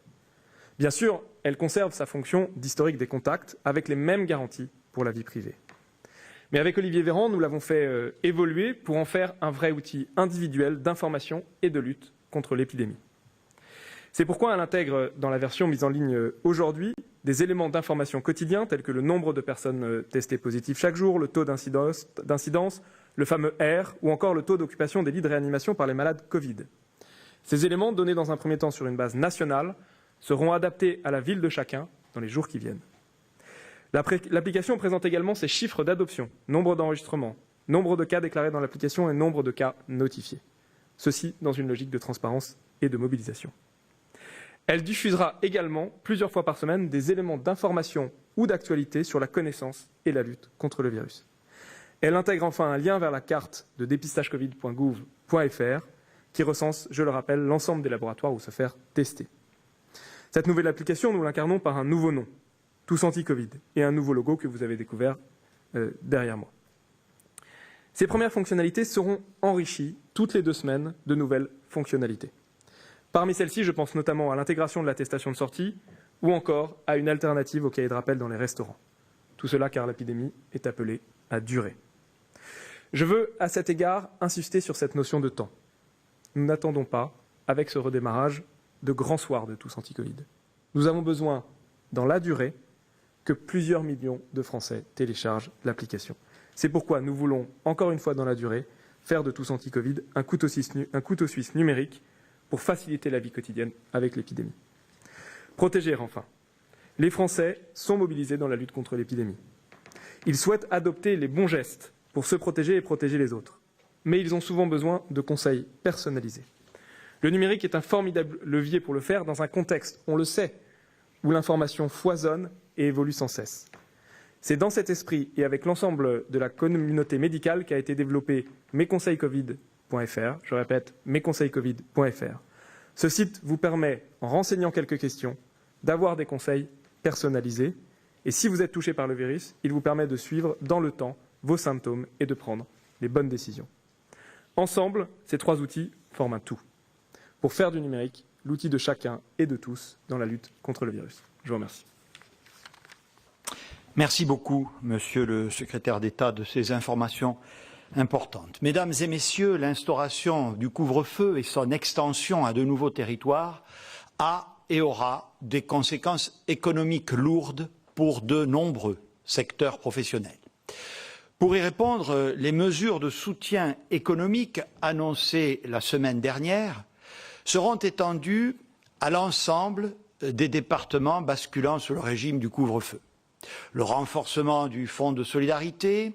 Bien sûr, elle conserve sa fonction d'historique des contacts avec les mêmes garanties pour la vie privée. Mais avec Olivier Véran, nous l'avons fait évoluer pour en faire un vrai outil individuel d'information et de lutte contre l'épidémie. C'est pourquoi elle intègre, dans la version mise en ligne aujourd'hui, des éléments d'information quotidiens tels que le nombre de personnes testées positives chaque jour, le taux d'incidence, le fameux R, ou encore le taux d'occupation des lits de réanimation par les malades Covid. Ces éléments, donnés dans un premier temps sur une base nationale, seront adaptés à la ville de chacun dans les jours qui viennent. L'application présente également ses chiffres d'adoption, nombre d'enregistrements, nombre de cas déclarés dans l'application et nombre de cas notifiés. Ceci dans une logique de transparence et de mobilisation. Elle diffusera également, plusieurs fois par semaine, des éléments d'information ou d'actualité sur la connaissance et la lutte contre le virus. Elle intègre enfin un lien vers la carte de dépistagecovid.gouv.fr qui recense, je le rappelle, l'ensemble des laboratoires où se faire tester. Cette nouvelle application, nous l'incarnons par un nouveau nom, Tous Anti-Covid, et un nouveau logo que vous avez découvert derrière moi. Ces premières fonctionnalités seront enrichies toutes les 2 semaines de nouvelles fonctionnalités. Parmi celles-ci, je pense notamment à l'intégration de l'attestation de sortie, ou encore à une alternative au cahier de rappel dans les restaurants. Tout cela car l'épidémie est appelée à durer. Je veux, à cet égard, insister sur cette notion de temps. Nous n'attendons pas, avec ce redémarrage, de grands soirs de tous anti-Covid. Nous avons besoin, dans la durée, que plusieurs millions de Français téléchargent l'application. C'est pourquoi nous voulons, encore une fois dans la durée, faire de tous anti-Covid un couteau suisse numérique pour faciliter la vie quotidienne avec l'épidémie. Protéger, enfin. Les Français sont mobilisés dans la lutte contre l'épidémie. Ils souhaitent adopter les bons gestes pour se protéger et protéger les autres. Mais ils ont souvent besoin de conseils personnalisés. Le numérique est un formidable levier pour le faire dans un contexte, on le sait, où l'information foisonne et évolue sans cesse. C'est dans cet esprit et avec l'ensemble de la communauté médicale qu'a été développé mesconseilscovid.fr. Je répète, mesconseilscovid.fr. Ce site vous permet, en renseignant quelques questions, d'avoir des conseils personnalisés. Et si vous êtes touché par le virus, il vous permet de suivre dans le temps vos symptômes et de prendre les bonnes décisions. Ensemble, ces trois outils forment un tout. Pour faire du numérique l'outil de chacun et de tous dans la lutte contre le virus. Je vous remercie. Merci beaucoup, Monsieur le Secrétaire d'État, de ces informations importantes. Mesdames et Messieurs, l'instauration du couvre-feu et son extension à de nouveaux territoires a et aura des conséquences économiques lourdes pour de nombreux secteurs professionnels. Pour y répondre, les mesures de soutien économique annoncées la semaine dernière seront étendues à l'ensemble des départements basculant sous le régime du couvre-feu. Le renforcement du fonds de solidarité,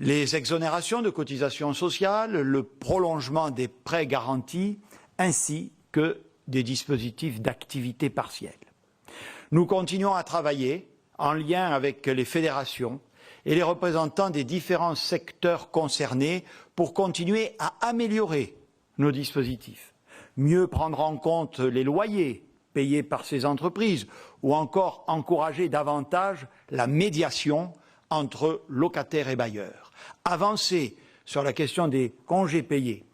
les exonérations de cotisations sociales, le prolongement des prêts garantis, ainsi que des dispositifs d'activité partielle. Nous continuons à travailler en lien avec les fédérations et les représentants des différents secteurs concernés pour continuer à améliorer nos dispositifs, mieux prendre en compte les loyers payés par ces entreprises ou encore encourager davantage la médiation entre locataires et bailleurs, avancer sur la question des congés payés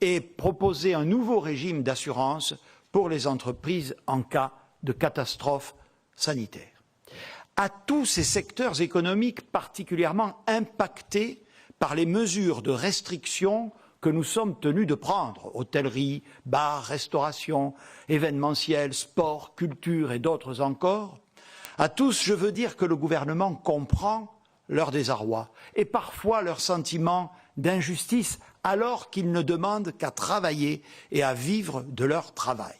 et proposer un nouveau régime d'assurance pour les entreprises en cas de catastrophe sanitaire. À tous ces secteurs économiques particulièrement impactés par les mesures de restriction que nous sommes tenus de prendre, hôtellerie, bars, restauration, événementiel, sport, culture et d'autres encore, à tous, je veux dire que le gouvernement comprend leur désarroi et parfois leur sentiment d'injustice alors qu'ils ne demandent qu'à travailler et à vivre de leur travail.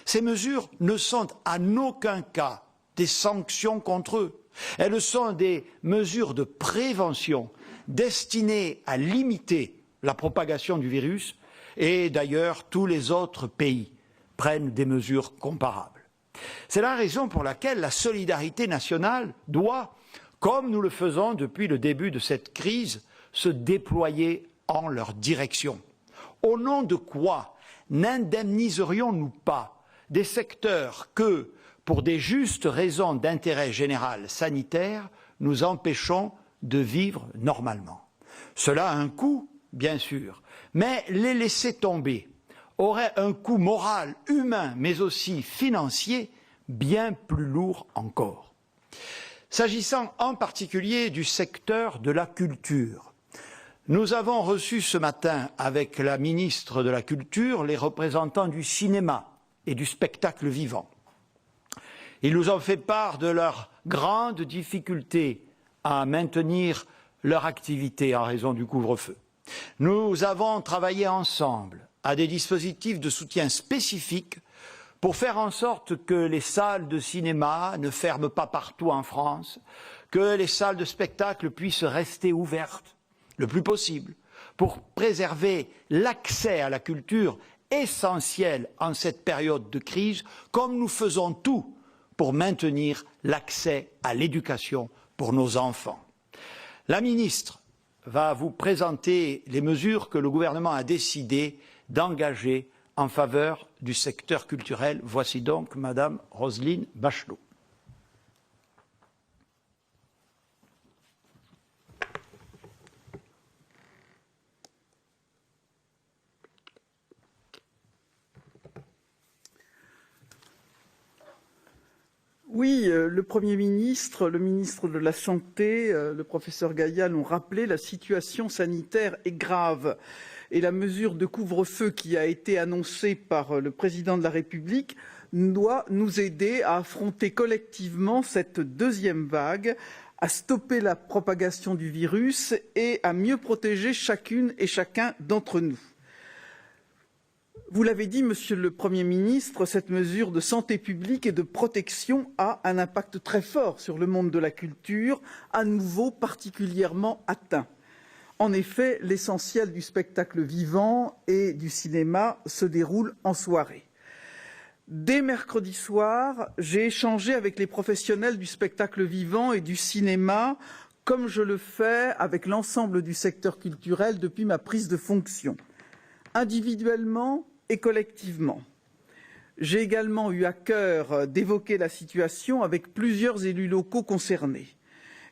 Ces mesures ne sont en aucun cas des sanctions contre eux. Elles sont des mesures de prévention destinées à limiter la propagation du virus et d'ailleurs tous les autres pays prennent des mesures comparables. C'est la raison pour laquelle la solidarité nationale doit, comme nous le faisons depuis le début de cette crise, se déployer en leur direction. Au nom de quoi n'indemniserions-nous pas des secteurs que, pour des justes raisons d'intérêt général sanitaire, nous empêchons de vivre normalement? Cela a un coût, bien sûr, mais les laisser tomber aurait un coût moral, humain, mais aussi financier, bien plus lourd encore. S'agissant en particulier du secteur de la culture, nous avons reçu ce matin avec la ministre de la Culture les représentants du cinéma et du spectacle vivant. Ils nous ont fait part de leurs grandes difficultés à maintenir leur activité en raison du couvre-feu. Nous avons travaillé ensemble à des dispositifs de soutien spécifiques pour faire en sorte que les salles de cinéma ne ferment pas partout en France, que les salles de spectacle puissent rester ouvertes le plus possible, pour préserver l'accès à la culture essentiel en cette période de crise, comme nous faisons tout pour maintenir l'accès à l'éducation pour nos enfants. La ministre va vous présenter les mesures que le gouvernement a décidé d'engager en faveur du secteur culturel. Voici donc Madame Roselyne Bachelot. Oui, le Premier ministre, le ministre de la Santé, le professeur Gaillard l'ont rappelé, la situation sanitaire est grave. Et la mesure de couvre-feu qui a été annoncée par le président de la République doit nous aider à affronter collectivement cette deuxième vague, à stopper la propagation du virus et à mieux protéger chacune et chacun d'entre nous. Vous l'avez dit, Monsieur le Premier ministre, cette mesure de santé publique et de protection a un impact très fort sur le monde de la culture, à nouveau particulièrement atteint. En effet, l'essentiel du spectacle vivant et du cinéma se déroule en soirée. Dès mercredi soir, j'ai échangé avec les professionnels du spectacle vivant et du cinéma, comme je le fais avec l'ensemble du secteur culturel depuis ma prise de fonction, individuellement et collectivement. J'ai également eu à cœur d'évoquer la situation avec plusieurs élus locaux concernés.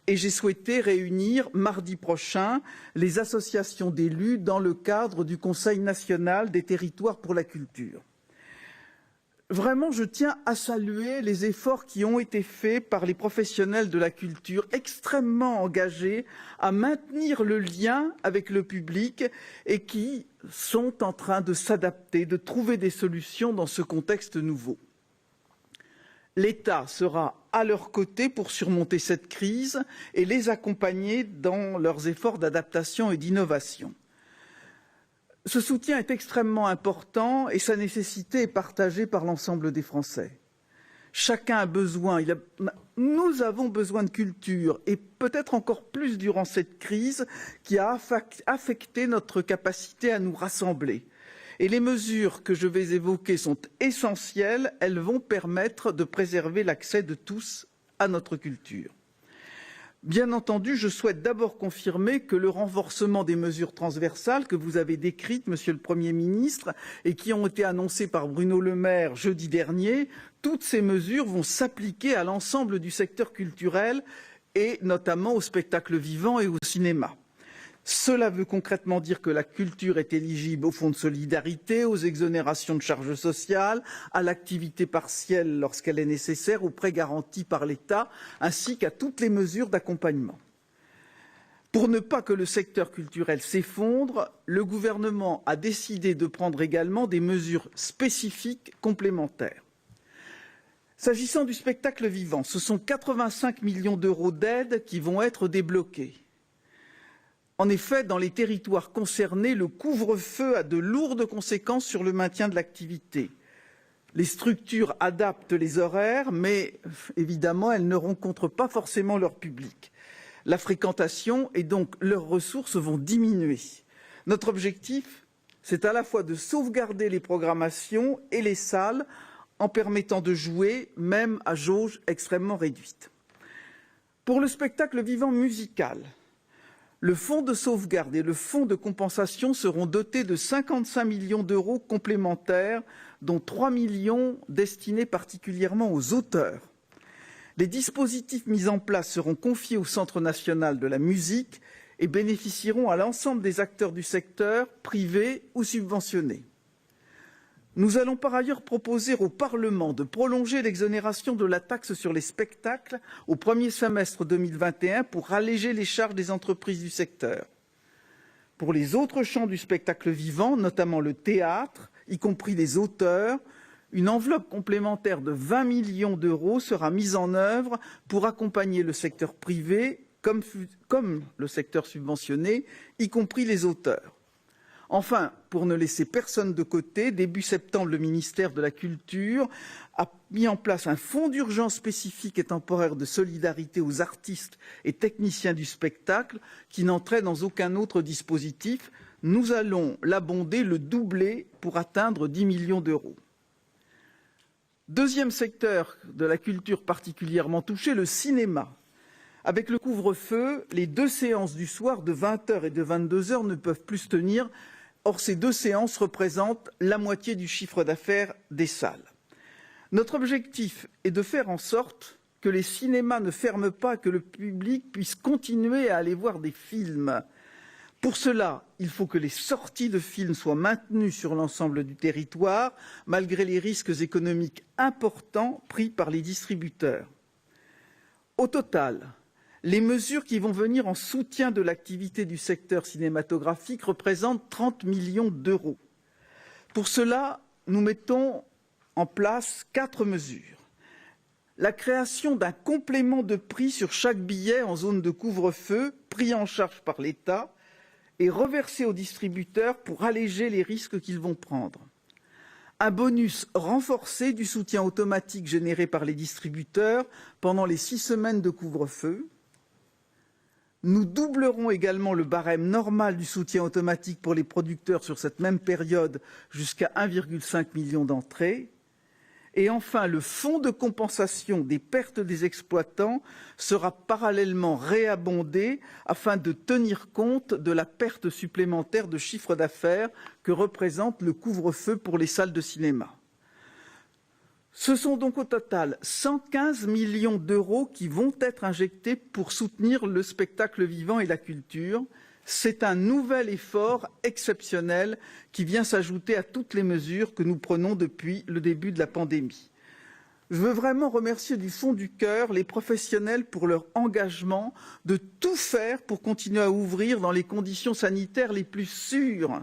Et j'ai souhaité réunir mardi prochain les associations d'élus dans le cadre du Conseil national des territoires pour la culture. Vraiment, je tiens à saluer les efforts qui ont été faits par les professionnels de la culture, extrêmement engagés à maintenir le lien avec le public et qui sont en train de s'adapter, de trouver des solutions dans ce contexte nouveau. L'État sera à leur côté pour surmonter cette crise et les accompagner dans leurs efforts d'adaptation et d'innovation. Ce soutien est extrêmement important et sa nécessité est partagée par l'ensemble des Français. Chacun a besoin, nous avons besoin de culture et peut-être encore plus durant cette crise qui a affecté notre capacité à nous rassembler. Et les mesures que je vais évoquer sont essentielles, elles vont permettre de préserver l'accès de tous à notre culture. Bien entendu, je souhaite d'abord confirmer que le renforcement des mesures transversales que vous avez décrites, Monsieur le Premier ministre, et qui ont été annoncées par Bruno Le Maire jeudi dernier, toutes ces mesures vont s'appliquer à l'ensemble du secteur culturel et notamment au spectacle vivant et au cinéma. Cela veut concrètement dire que la culture est éligible au fonds de solidarité, aux exonérations de charges sociales, à l'activité partielle lorsqu'elle est nécessaire, aux prêts garantis par l'État, ainsi qu'à toutes les mesures d'accompagnement. Pour ne pas que le secteur culturel s'effondre, le gouvernement a décidé de prendre également des mesures spécifiques complémentaires. S'agissant du spectacle vivant, ce sont 85 millions d'euros d'aide qui vont être débloqués. En effet, dans les territoires concernés, le couvre-feu a de lourdes conséquences sur le maintien de l'activité. Les structures adaptent les horaires, mais évidemment, elles ne rencontrent pas forcément leur public. La fréquentation et donc leurs ressources vont diminuer. Notre objectif, c'est à la fois de sauvegarder les programmations et les salles en permettant de jouer, même à jauge extrêmement réduite. Pour le spectacle vivant musical, le fonds de sauvegarde et le fonds de compensation seront dotés de 55 millions d'euros complémentaires, dont 3 millions destinés particulièrement aux auteurs. Les dispositifs mis en place seront confiés au Centre national de la musique et bénéficieront à l'ensemble des acteurs du secteur, privés ou subventionnés. Nous allons par ailleurs proposer au Parlement de prolonger l'exonération de la taxe sur les spectacles au premier semestre 2021 pour alléger les charges des entreprises du secteur. Pour les autres champs du spectacle vivant, notamment le théâtre, y compris les auteurs, une enveloppe complémentaire de 20 millions d'euros sera mise en œuvre pour accompagner le secteur privé comme le secteur subventionné, y compris les auteurs. Enfin, pour ne laisser personne de côté, début septembre, le ministère de la Culture a mis en place un fonds d'urgence spécifique et temporaire de solidarité aux artistes et techniciens du spectacle qui n'entrait dans aucun autre dispositif. Nous allons l'abonder, le doubler pour atteindre 10 millions d'euros. Deuxième secteur de la culture particulièrement touché, le cinéma. Avec le couvre-feu, les 2 séances du soir de 20h et de 22h ne peuvent plus se tenir. Or, ces 2 séances représentent la moitié du chiffre d'affaires des salles. Notre objectif est de faire en sorte que les cinémas ne ferment pas, que le public puisse continuer à aller voir des films. Pour cela, il faut que les sorties de films soient maintenues sur l'ensemble du territoire, malgré les risques économiques importants pris par les distributeurs. Au total, les mesures qui vont venir en soutien de l'activité du secteur cinématographique représentent 30 millions d'euros. Pour cela, nous mettons en place 4 mesures. La création d'un complément de prix sur chaque billet en zone de couvre-feu, pris en charge par l'État, et reversé aux distributeurs pour alléger les risques qu'ils vont prendre. Un bonus renforcé du soutien automatique généré par les distributeurs pendant les 6 semaines de couvre-feu. Nous doublerons également le barème normal du soutien automatique pour les producteurs sur cette même période jusqu'à 1,5 million d'entrées. Et enfin, le fonds de compensation des pertes des exploitants sera parallèlement réabondé afin de tenir compte de la perte supplémentaire de chiffre d'affaires que représente le couvre-feu pour les salles de cinéma. Ce sont donc au total 115 millions d'euros qui vont être injectés pour soutenir le spectacle vivant et la culture. C'est un nouvel effort exceptionnel qui vient s'ajouter à toutes les mesures que nous prenons depuis le début de la pandémie. Je veux vraiment remercier du fond du cœur les professionnels pour leur engagement de tout faire pour continuer à ouvrir dans les conditions sanitaires les plus sûres.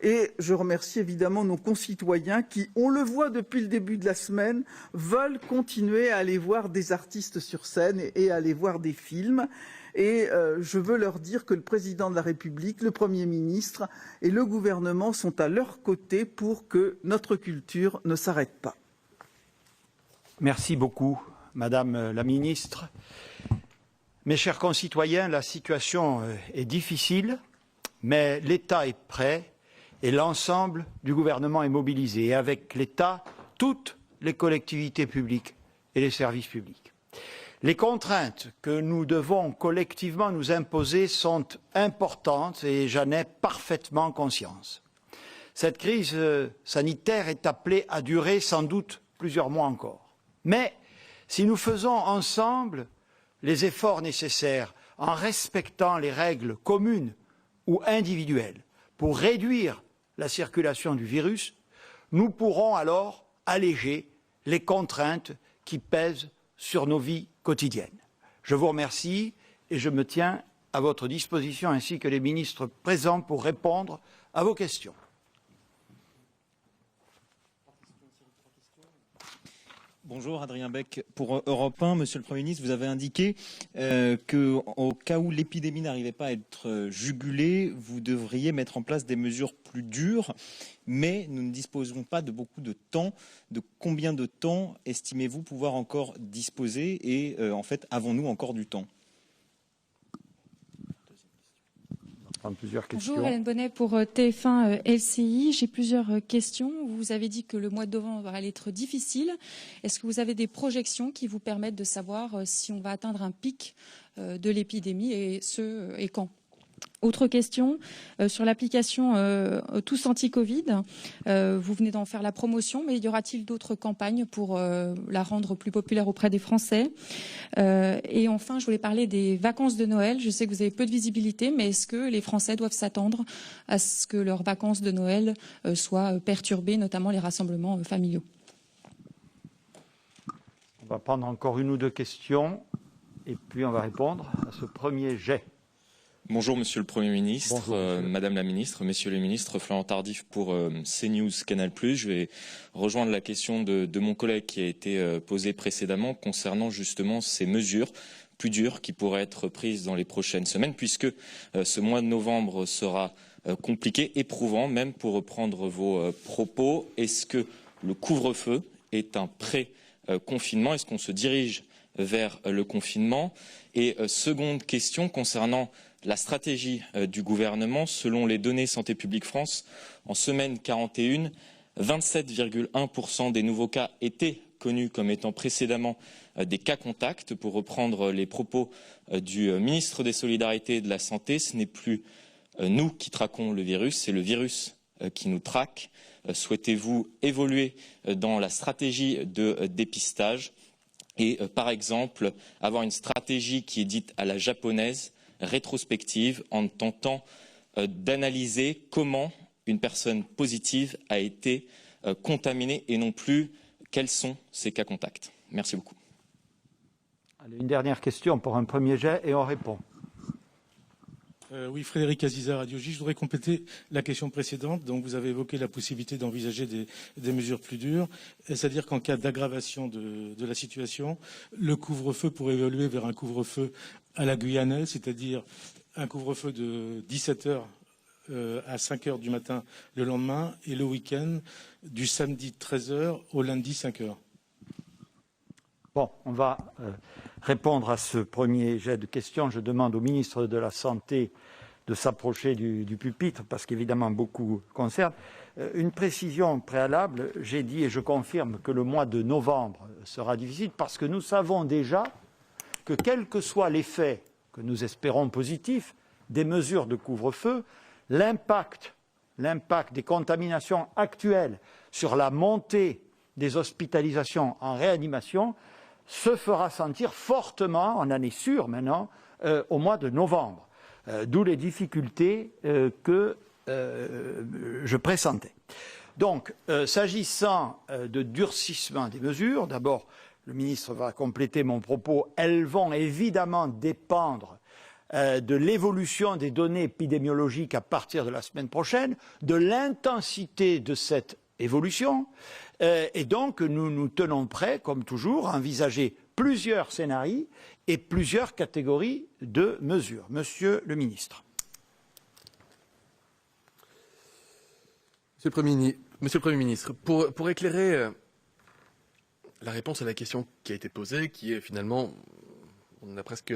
Et je remercie évidemment nos concitoyens qui, on le voit depuis le début de la semaine, veulent continuer à aller voir des artistes sur scène et à aller voir des films. Et je veux leur dire que le président de la République, le Premier ministre et le gouvernement sont à leur côté pour que notre culture ne s'arrête pas. Merci beaucoup, Madame la Ministre. Mes chers concitoyens, la situation est difficile, mais l'État est prêt et l'ensemble du gouvernement est mobilisé. Et avec l'État, toutes les collectivités publiques et les services publics. Les contraintes que nous devons collectivement nous imposer sont importantes et j'en ai parfaitement conscience. Cette crise sanitaire est appelée à durer sans doute plusieurs mois encore. Mais si nous faisons ensemble les efforts nécessaires en respectant les règles communes ou individuelles pour réduire la circulation du virus, nous pourrons alors alléger les contraintes qui pèsent sur nos vies quotidiennes. Je vous remercie et je me tiens à votre disposition ainsi que les ministres présents pour répondre à vos questions. Bonjour, Adrien Beck pour Europe 1. Monsieur le Premier ministre, vous avez indiqué qu'au cas où l'épidémie n'arrivait pas à être jugulée, vous devriez mettre en place des mesures plus dures, mais nous ne disposerons pas de beaucoup de temps. De combien de temps estimez-vous pouvoir encore disposer et en fait, avons-nous encore du temps ? Plusieurs questions. Bonjour, Hélène Bonnet pour TF1 LCI. J'ai plusieurs questions. Vous avez dit que le mois de novembre allait être difficile. Est-ce que vous avez des projections qui vous permettent de savoir si on va atteindre un pic de l'épidémie et quand ? Autre question, sur l'application Tous Anti-Covid, vous venez d'en faire la promotion, mais y aura-t-il d'autres campagnes pour la rendre plus populaire auprès des Français ? Et enfin, je voulais parler des vacances de Noël. Je sais que vous avez peu de visibilité, mais est-ce que les Français doivent s'attendre à ce que leurs vacances de Noël soient perturbées, notamment les rassemblements familiaux ? On va prendre encore une ou deux questions et puis on va répondre à ce premier jet. Bonjour Monsieur le Premier ministre, Bonjour, Madame la Ministre, Messieurs les Ministres, Florent Tardif pour CNews Canal+. Je vais rejoindre la question de mon collègue qui a été posée précédemment concernant justement ces mesures plus dures qui pourraient être prises dans les prochaines semaines puisque ce mois de novembre sera compliqué, éprouvant même pour reprendre vos propos. Est-ce que le couvre-feu est un pré-confinement ? Est-ce qu'on se dirige vers le confinement ? Et seconde question concernant la stratégie du gouvernement, selon les données Santé publique France, en semaine 41, 27,1% des nouveaux cas étaient connus comme étant précédemment des cas contacts. Pour reprendre les propos du ministre des Solidarités et de la Santé, ce n'est plus nous qui traquons le virus, c'est le virus qui nous traque. Souhaitez-vous évoluer dans la stratégie de dépistage et, par exemple, avoir une stratégie qui est dite à la japonaise, rétrospective, en tentant d'analyser comment une personne positive a été contaminée et non plus quels sont ses cas contacts. Merci beaucoup. Allez, une dernière question pour un premier jet et on répond. Oui, Frédéric Aziza, Radio J. Je voudrais compléter la question précédente. Donc, vous avez évoqué la possibilité d'envisager des mesures plus dures. C'est-à-dire qu'en cas d'aggravation de la situation, le couvre-feu pourrait évoluer vers un couvre-feu à la guyanaise, c'est-à-dire un couvre-feu de 17h à 5h du matin le lendemain et le week-end du samedi 13h au lundi 5h. Bon, on va répondre à ce premier jet de questions. Je demande au ministre de la Santé de s'approcher du pupitre parce qu'évidemment beaucoup concerne. Une précision préalable, j'ai dit et je confirme que le mois de novembre sera difficile parce que nous savons déjà que quel que soit l'effet que nous espérons positif des mesures de couvre-feu, l'impact des contaminations actuelles sur la montée des hospitalisations en réanimation se fera sentir fortement, on en est sûr maintenant, au mois de novembre. D'où les difficultés que je pressentais. Donc, s'agissant de durcissement des mesures, d'abord, le ministre va compléter mon propos, elles vont évidemment dépendre de l'évolution des données épidémiologiques à partir de la semaine prochaine, de l'intensité de cette évolution, et donc nous nous tenons prêts, comme toujours, à envisager plusieurs scénarios et plusieurs catégories de mesures. Monsieur le ministre. Monsieur le Premier ministre, pour éclairer la réponse à la question qui a été posée, qui est finalement, on a presque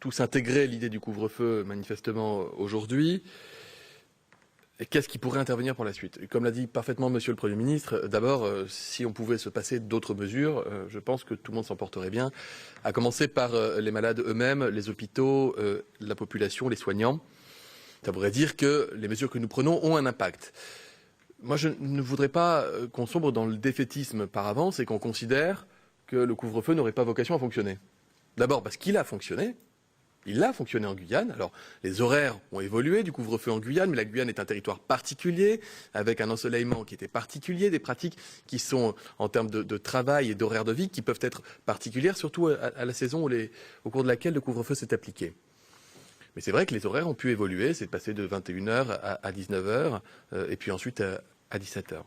tous intégré l'idée du couvre-feu manifestement aujourd'hui. Et qu'est-ce qui pourrait intervenir pour la suite? Comme l'a dit parfaitement Monsieur le Premier ministre, d'abord, si on pouvait se passer d'autres mesures, je pense que tout le monde s'en porterait bien, à commencer par les malades eux-mêmes, les hôpitaux, la population, les soignants. Ça voudrait dire que les mesures que nous prenons ont un impact. Moi, je ne voudrais pas qu'on sombre dans le défaitisme par avance et qu'on considère que le couvre-feu n'aurait pas vocation à fonctionner. D'abord parce qu'il a fonctionné. Il a fonctionné en Guyane. Alors, les horaires ont évolué du couvre-feu en Guyane, mais la Guyane est un territoire particulier, avec un ensoleillement qui était particulier, des pratiques qui sont, en termes de travail et d'horaires de vie, qui peuvent être particulières, surtout à la saison au cours de laquelle le couvre-feu s'est appliqué. Mais c'est vrai que les horaires ont pu évoluer, c'est passé de 21h à 19h, et puis ensuite à 17h.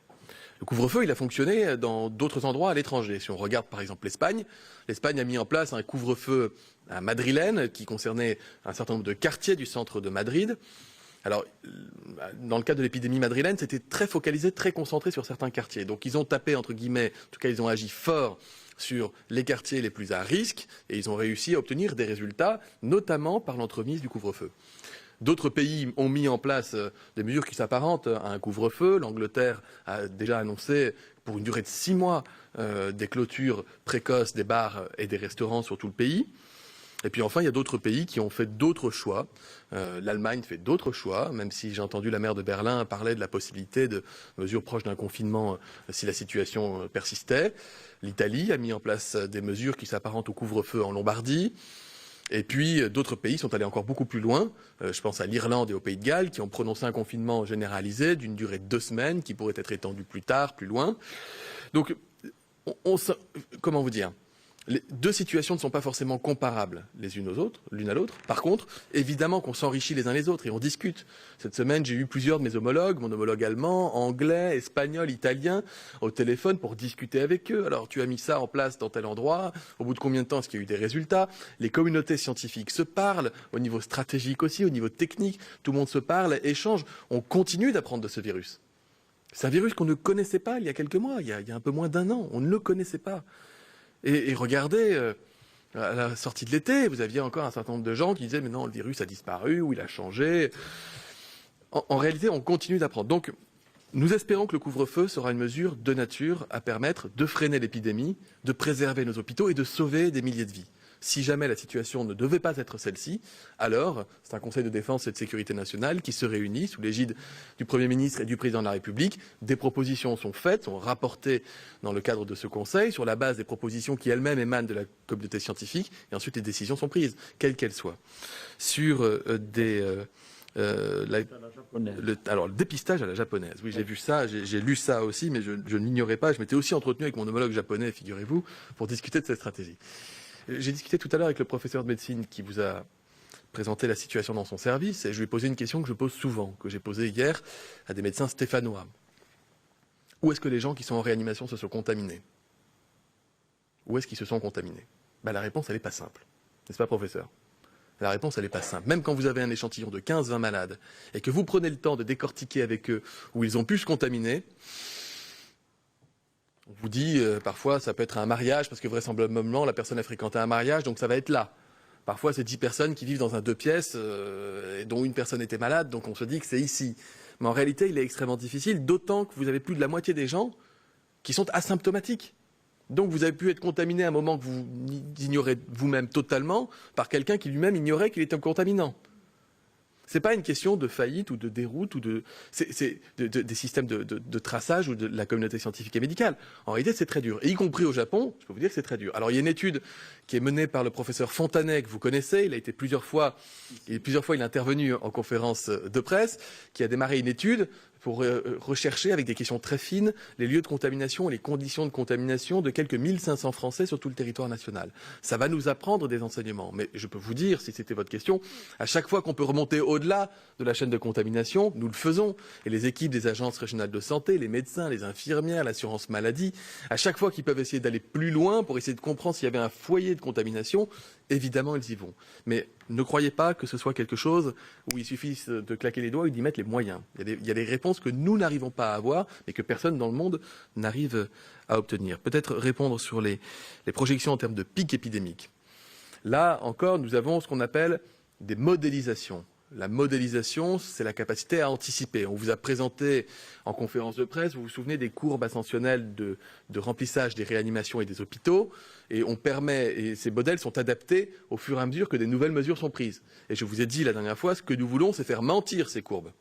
Le couvre-feu, il a fonctionné dans d'autres endroits à l'étranger. Si on regarde par exemple l'Espagne, l'Espagne a mis en place un couvre-feu à madrilène qui concernait un certain nombre de quartiers du centre de Madrid. Alors, dans le cas de l'épidémie madrilène, c'était très focalisé, très concentré sur certains quartiers. Donc ils ont tapé, entre guillemets, en tout cas ils ont agi fort sur les quartiers les plus à risque et ils ont réussi à obtenir des résultats, notamment par l'entremise du couvre-feu. D'autres pays ont mis en place des mesures qui s'apparentent à un couvre-feu. L'Angleterre a déjà annoncé pour une durée de 6 mois des clôtures précoces des bars et des restaurants sur tout le pays. Et puis enfin, il y a d'autres pays qui ont fait d'autres choix. L'Allemagne fait d'autres choix, même si j'ai entendu la maire de Berlin parler de la possibilité de mesures proches d'un confinement si la situation persistait. L'Italie a mis en place des mesures qui s'apparentent au couvre-feu en Lombardie. Et puis d'autres pays sont allés encore beaucoup plus loin. Je pense à l'Irlande et au Pays de Galles qui ont prononcé un confinement généralisé d'une durée de 2 semaines qui pourrait être étendu plus tard, plus loin. Donc, comment vous dire? Les deux situations ne sont pas forcément comparables les unes aux autres, l'une à l'autre. Par contre, évidemment qu'on s'enrichit les uns les autres et on discute. Cette semaine, j'ai eu plusieurs de mes homologues, mon homologue allemand, anglais, espagnol, italien, au téléphone pour discuter avec eux. Alors, tu as mis ça en place dans tel endroit. Au bout de combien de temps est-ce qu'il y a eu des résultats? Les communautés scientifiques se parlent, au niveau stratégique aussi, au niveau technique. Tout le monde se parle, échange. On continue d'apprendre de ce virus. C'est un virus qu'on ne connaissait pas il y a quelques mois, il y a un peu moins d'1 an. On ne le connaissait pas. Et regardez, à la sortie de l'été, vous aviez encore un certain nombre de gens qui disaient « mais non, le virus a disparu ou il a changé ». En réalité, on continue d'apprendre. Donc, nous espérons que le couvre-feu sera une mesure de nature à permettre de freiner l'épidémie, de préserver nos hôpitaux et de sauver des milliers de vies. Si jamais la situation ne devait pas être celle-ci, alors c'est un Conseil de défense et de sécurité nationale qui se réunit sous l'égide du Premier ministre et du Président de la République. Des propositions sont faites, sont rapportées dans le cadre de ce Conseil, sur la base des propositions qui elles-mêmes émanent de la communauté scientifique, et ensuite les décisions sont prises, quelles qu'elles soient. Sur des Alors, le dépistage à la japonaise, oui, j'ai vu ça, j'ai lu ça aussi, mais je ne l'ignorais pas. Je m'étais aussi entretenu avec mon homologue japonais, figurez-vous, pour discuter de cette stratégie. J'ai discuté tout à l'heure avec le professeur de médecine qui vous a présenté la situation dans son service, et je lui ai posé une question que je pose souvent, que j'ai posée hier à des médecins stéphanois. Où est-ce que les gens qui sont en réanimation se sont contaminés? Où est-ce qu'ils se sont contaminés? La réponse, elle n'est pas simple. N'est-ce pas, professeur? La réponse, elle n'est pas simple. Même quand vous avez un échantillon de 15-20 malades et que vous prenez le temps de décortiquer avec eux où ils ont pu se contaminer, on vous dit parfois ça peut être un mariage parce que vraisemblablement la personne a fréquenté un mariage, donc ça va être là. Parfois, c'est 10 personnes qui vivent dans un 2 pièces et dont une personne était malade, donc on se dit que c'est ici. Mais en réalité, il est extrêmement difficile, d'autant que vous avez plus de la moitié des gens qui sont asymptomatiques. Donc vous avez pu être contaminé à un moment que vous ignorez vous-même totalement par quelqu'un qui lui-même ignorait qu'il était un contaminant. Ce n'est pas une question de faillite ou de déroute ou des systèmes de traçage ou de la communauté scientifique et médicale. En réalité, c'est très dur. Et y compris au Japon, je peux vous dire que c'est très dur. Alors il y a une étude qui est menée par le professeur Fontanet, que vous connaissez. Il a été plusieurs fois il est intervenu en conférence de presse, qui a démarré une étude pour rechercher avec des questions très fines les lieux de contamination et les conditions de contamination de quelques 1500 Français sur tout le territoire national. Ça va nous apprendre des enseignements. Mais je peux vous dire, si c'était votre question, à chaque fois qu'on peut remonter au-delà de la chaîne de contamination, nous le faisons. Et les équipes des agences régionales de santé, les médecins, les infirmières, l'assurance maladie, à chaque fois qu'ils peuvent essayer d'aller plus loin pour essayer de comprendre s'il y avait un foyer de contamination, évidemment, ils y vont. Mais ne croyez pas que ce soit quelque chose où il suffit de claquer les doigts et d'y mettre les moyens. Il y a des réponses que nous n'arrivons pas à avoir et que personne dans le monde n'arrive à obtenir. Peut-être répondre sur les projections en termes de pic épidémique. Là encore, nous avons ce qu'on appelle des modélisations. La modélisation, c'est la capacité à anticiper. On vous a présenté en conférence de presse, vous vous souvenez des courbes ascensionnelles de remplissage des réanimations et des hôpitaux, et ces modèles sont adaptés au fur et à mesure que des nouvelles mesures sont prises. Et je vous ai dit la dernière fois, ce que nous voulons, c'est faire mentir ces courbes.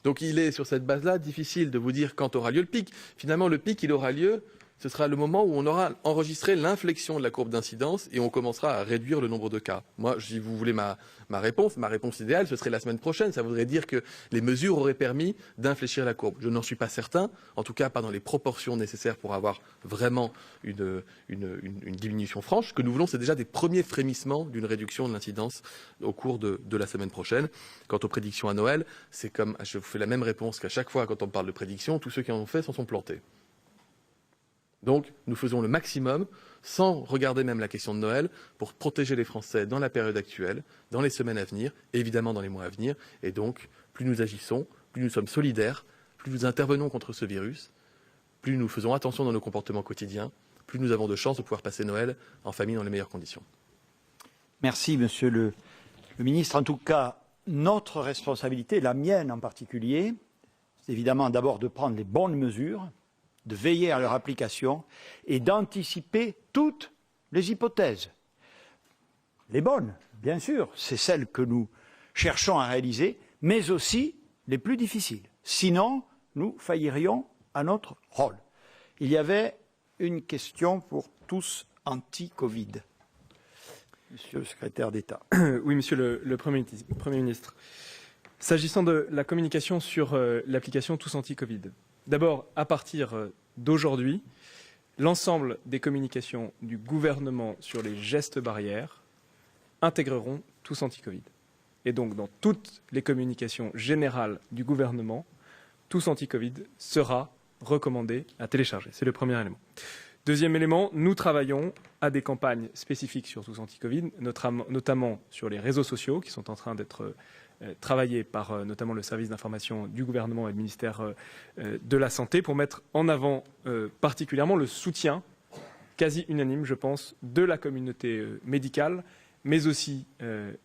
Donc il est sur cette base-là difficile de vous dire quand aura lieu le pic. Finalement, le pic, il aura lieu, ce sera le moment où on aura enregistré l'inflexion de la courbe d'incidence et on commencera à réduire le nombre de cas. Moi, si vous voulez ma réponse idéale, ce serait la semaine prochaine. Ça voudrait dire que les mesures auraient permis d'infléchir la courbe. Je n'en suis pas certain, en tout cas pas dans les proportions nécessaires pour avoir vraiment une diminution franche. Ce que nous voulons, c'est déjà des premiers frémissements d'une réduction de l'incidence au cours de la semaine prochaine. Quant aux prédictions à Noël, c'est comme, je vous fais la même réponse qu'à chaque fois quand on parle de prédictions, tous ceux qui en ont fait s'en sont plantés. Donc, nous faisons le maximum, sans regarder même la question de Noël, pour protéger les Français dans la période actuelle, dans les semaines à venir, et évidemment dans les mois à venir. Et donc, plus nous agissons, plus nous sommes solidaires, plus nous intervenons contre ce virus, plus nous faisons attention dans nos comportements quotidiens, plus nous avons de chances de pouvoir passer Noël en famille dans les meilleures conditions. Merci, Monsieur le Ministre. En tout cas, notre responsabilité, la mienne en particulier, c'est évidemment d'abord de prendre les bonnes mesures, de veiller à leur application et d'anticiper toutes les hypothèses. Les bonnes, bien sûr, c'est celles que nous cherchons à réaliser, mais aussi les plus difficiles. Sinon, nous faillirions à notre rôle. Il y avait une question pour tous anti-Covid. Monsieur le secrétaire d'État. Oui, Monsieur le Premier ministre. S'agissant de la communication sur l'application Tous Anti-Covid, d'abord, à partir d'aujourd'hui, l'ensemble des communications du gouvernement sur les gestes barrières intégreront Tous Anti-Covid. Et donc, dans toutes les communications générales du gouvernement, Tous Anti-Covid sera recommandé à télécharger. C'est le premier élément. Deuxième élément, nous travaillons à des campagnes spécifiques sur Tous Anti-Covid, notamment sur les réseaux sociaux qui sont en train d'être travaillés par notamment le service d'information du gouvernement et le ministère de la Santé pour mettre en avant particulièrement le soutien quasi unanime, je pense, de la communauté médicale, mais aussi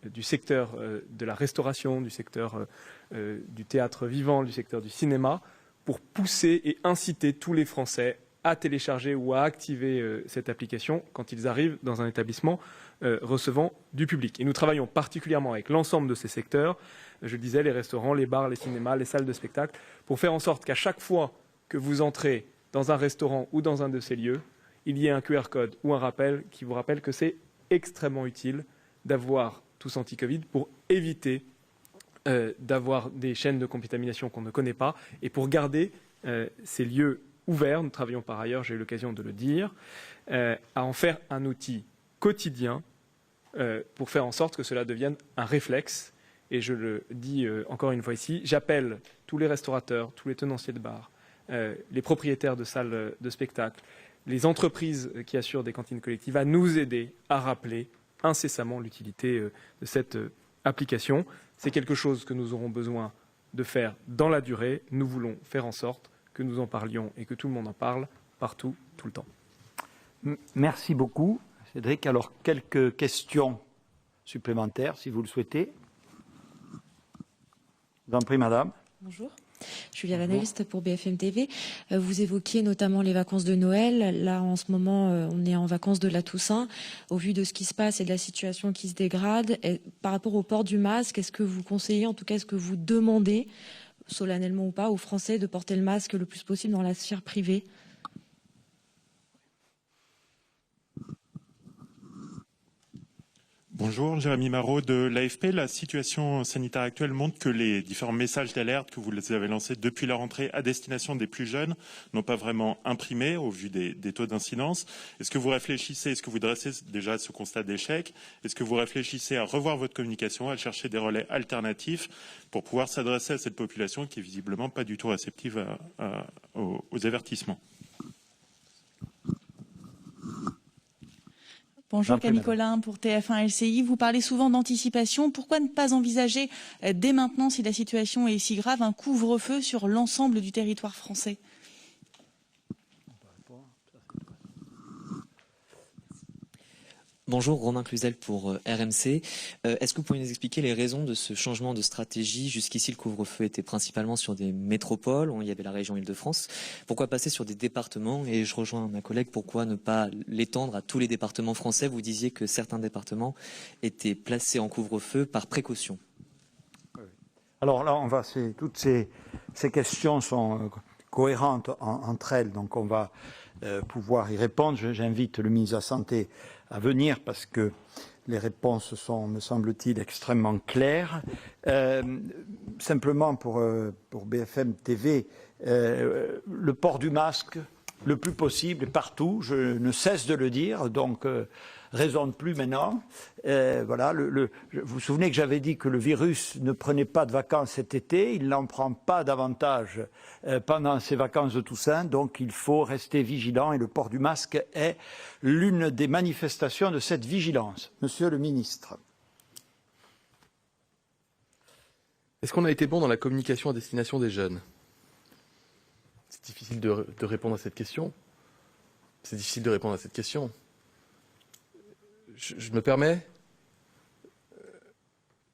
du secteur de la restauration, du secteur du théâtre vivant, du secteur du cinéma, pour pousser et inciter tous les Français à télécharger ou à activer cette application quand ils arrivent dans un établissement recevant du public. Et nous travaillons particulièrement avec l'ensemble de ces secteurs, je le disais, les restaurants, les bars, les cinémas, les salles de spectacle, pour faire en sorte qu'à chaque fois que vous entrez dans un restaurant ou dans un de ces lieux, il y ait un QR code ou un rappel qui vous rappelle que c'est extrêmement utile d'avoir Tous Anti-Covid pour éviter d'avoir des chaînes de contamination qu'on ne connaît pas. Et pour garder ces lieux ouverts, nous travaillons par ailleurs, j'ai eu l'occasion de le dire, à en faire un outil quotidien pour faire en sorte que cela devienne un réflexe. Et je le dis encore une fois ici, j'appelle tous les restaurateurs, tous les tenanciers de bars, les propriétaires de salles de spectacle, les entreprises qui assurent des cantines collectives à nous aider à rappeler incessamment l'utilité de cette application. C'est quelque chose que nous aurons besoin de faire dans la durée. Nous voulons faire en sorte que nous en parlions et que tout le monde en parle partout, tout le temps. Merci beaucoup, Cédric. Alors, quelques questions supplémentaires, si vous le souhaitez. Je vous en prie, madame. Bonjour. Julia Vaneliste pour BFM TV. Vous évoquiez notamment les vacances de Noël. Là, en ce moment, on est en vacances de la Toussaint. Au vu de ce qui se passe et de la situation qui se dégrade, par rapport au port du masque, est-ce que vous conseillez, en tout cas, est-ce que vous demandez, solennellement ou pas, aux Français de porter le masque le plus possible dans la sphère privée ? Bonjour, Jérémy Marot de l'AFP. La situation sanitaire actuelle montre que les différents messages d'alerte que vous avez lancés depuis la rentrée à destination des plus jeunes n'ont pas vraiment imprimé au vu des taux d'incidence. Est-ce que vous réfléchissez, est-ce que vous dressez déjà à ce constat d'échec? Est-ce que vous réfléchissez à revoir votre communication, à chercher des relais alternatifs pour pouvoir s'adresser à cette population qui est visiblement pas du tout réceptive aux avertissements? Bonjour Camille Collin pour TF1 LCI. Vous parlez souvent d'anticipation. Pourquoi ne pas envisager dès maintenant, si la situation est si grave, un couvre-feu sur l'ensemble du territoire français ? Bonjour, Romain Cluzel pour RMC. Est-ce que vous pourriez nous expliquer les raisons de ce changement de stratégie? Jusqu'ici, le couvre-feu était principalement sur des métropoles, il y avait la région Île-de-France. Pourquoi passer sur des départements? Et je rejoins ma collègue, pourquoi ne pas l'étendre à tous les départements français? Vous disiez que certains départements étaient placés en couvre-feu par précaution. Alors là, toutes ces questions sont cohérentes entre elles, donc on va pouvoir y répondre. J'invite le ministre de la Santé à venir parce que les réponses sont, me semble-t-il, extrêmement claires. Simplement pour BFM TV, le port du masque le plus possible partout, je ne cesse de le dire, donc raison de plus maintenant. Voilà, vous vous souvenez que j'avais dit que le virus ne prenait pas de vacances cet été, il n'en prend pas davantage pendant ces vacances de Toussaint, donc il faut rester vigilant et le port du masque est l'une des manifestations de cette vigilance. Monsieur le ministre. Est-ce qu'on a été bon dans la communication à destination des jeunes? C'est difficile de répondre à cette question. C'est difficile de répondre à cette question. Je me permets.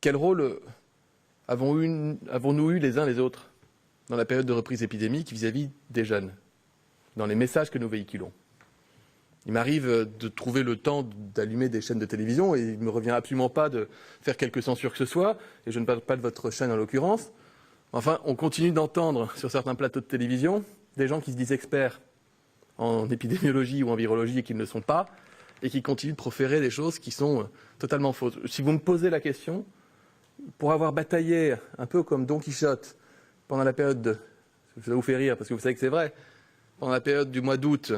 Quel rôle avons-nous eu les uns les autres dans la période de reprise épidémique vis-à-vis des jeunes, dans les messages que nous véhiculons? Il m'arrive de trouver le temps d'allumer des chaînes de télévision et il ne me revient absolument pas de faire quelque censure que ce soit, et je ne parle pas de votre chaîne en l'occurrence. Enfin, on continue d'entendre sur certains plateaux de télévision des gens qui se disent experts en épidémiologie ou en virologie et qui ne le sont pas, et qui continuent de proférer des choses qui sont totalement fausses. Si vous me posez la question, pour avoir bataillé un peu comme Don Quichotte pendant la période ça vous fait rire parce que vous savez que c'est vrai, pendant la période du mois d'août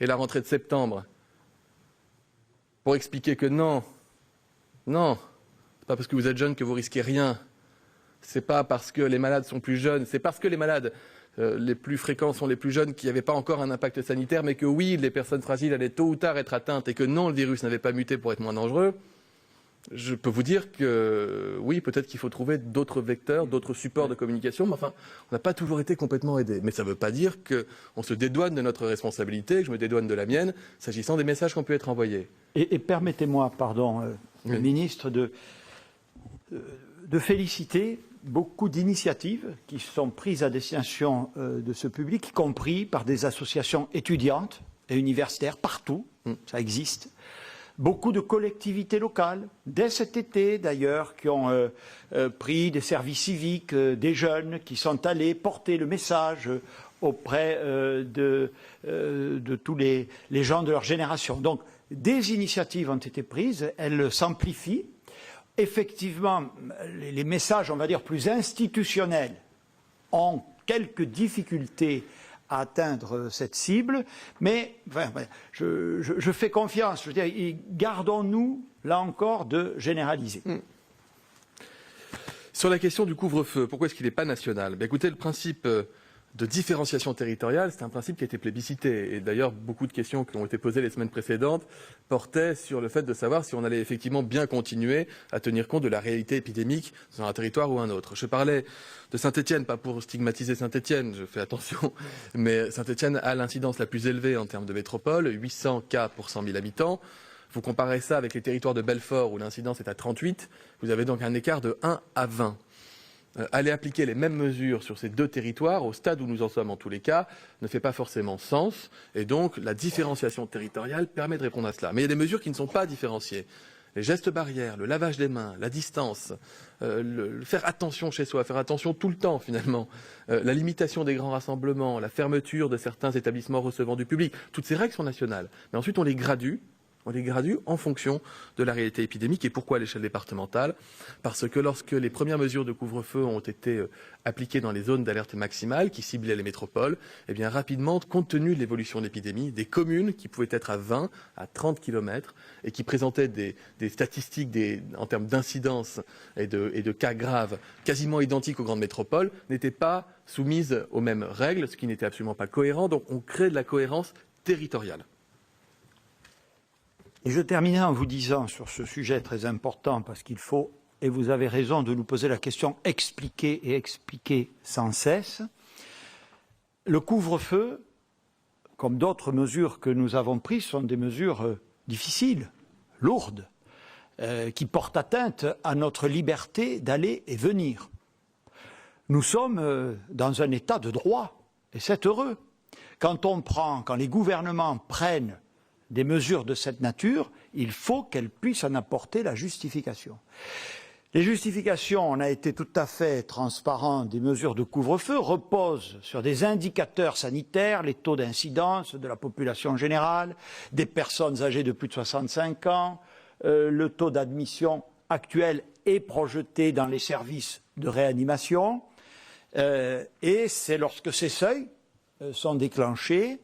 et la rentrée de septembre, pour expliquer que non, c'est pas parce que vous êtes jeune que vous risquez rien. C'est pas parce que les malades sont plus jeunes, c'est parce que les malades les plus fréquents sont les plus jeunes qui n'avaient pas encore un impact sanitaire, mais que oui, les personnes fragiles allaient tôt ou tard être atteintes et que non, le virus n'avait pas muté pour être moins dangereux. Je peux vous dire que oui, peut-être qu'il faut trouver d'autres vecteurs, d'autres supports de communication, mais enfin, on n'a pas toujours été complètement aidés. Mais ça ne veut pas dire qu'on se dédouane de notre responsabilité, que je me dédouane de la mienne, s'agissant des messages qui ont pu être envoyés. Et permettez-moi, pardon, le ministre, de féliciter beaucoup d'initiatives qui sont prises à destination de ce public, y compris par des associations étudiantes et universitaires, partout, ça existe. Beaucoup de collectivités locales, dès cet été d'ailleurs, qui ont pris des services civiques, des jeunes qui sont allés porter le message auprès de tous les gens de leur génération. Donc, des initiatives ont été prises, elles s'amplifient. effectivement, les messages, on va dire, plus institutionnels ont quelques difficultés à atteindre cette cible, mais je fais confiance. Je veux dire, gardons-nous, là encore, de généraliser. Sur la question du couvre-feu, pourquoi est-ce qu'il n'est pas national? Écoutez, le principe de différenciation territoriale, c'est un principe qui a été plébiscité. Et d'ailleurs, beaucoup de questions qui ont été posées les semaines précédentes portaient sur le fait de savoir si on allait effectivement bien continuer à tenir compte de la réalité épidémique dans un territoire ou un autre. Je parlais de Saint-Étienne, pas pour stigmatiser Saint-Étienne, je fais attention, mais Saint-Étienne a l'incidence la plus élevée en termes de métropole, 800 cas pour 100 000 habitants. Vous comparez ça avec les territoires de Belfort où l'incidence est à 38, vous avez donc un écart de 1 à 20. Aller appliquer les mêmes mesures sur ces deux territoires, au stade où nous en sommes en tous les cas, ne fait pas forcément sens. Et donc, la différenciation territoriale permet de répondre à cela. Mais il y a des mesures qui ne sont pas différenciées. Les gestes barrières, le lavage des mains, la distance, faire attention chez soi, faire attention tout le temps finalement, la limitation des grands rassemblements, la fermeture de certains établissements recevant du public, toutes ces règles sont nationales. Mais ensuite, on les gradue en fonction de la réalité épidémique. Et pourquoi à l'échelle départementale? Parce que lorsque les premières mesures de couvre-feu ont été appliquées dans les zones d'alerte maximale qui ciblaient les métropoles, eh bien rapidement, compte tenu de l'évolution de l'épidémie, des communes qui pouvaient être à 20, à 30 km et qui présentaient des statistiques en termes d'incidence et de cas graves quasiment identiques aux grandes métropoles, n'étaient pas soumises aux mêmes règles, ce qui n'était absolument pas cohérent. Donc on crée de la cohérence territoriale. Et je terminerai en vous disant sur ce sujet très important, parce qu'il faut, et vous avez raison de nous poser la question, expliquer et expliquer sans cesse. Le couvre-feu, comme d'autres mesures que nous avons prises, sont des mesures difficiles, lourdes, qui portent atteinte à notre liberté d'aller et venir. Nous sommes dans un état de droit, et c'est heureux. Quand les gouvernements prennent des mesures de cette nature, il faut qu'elles puissent en apporter la justification. Les justifications, on a été tout à fait transparent, des mesures de couvre-feu reposent sur des indicateurs sanitaires, les taux d'incidence de la population générale, des personnes âgées de plus de 65 ans, le taux d'admission actuel est projeté dans les services de réanimation, et c'est lorsque ces seuils sont déclenchés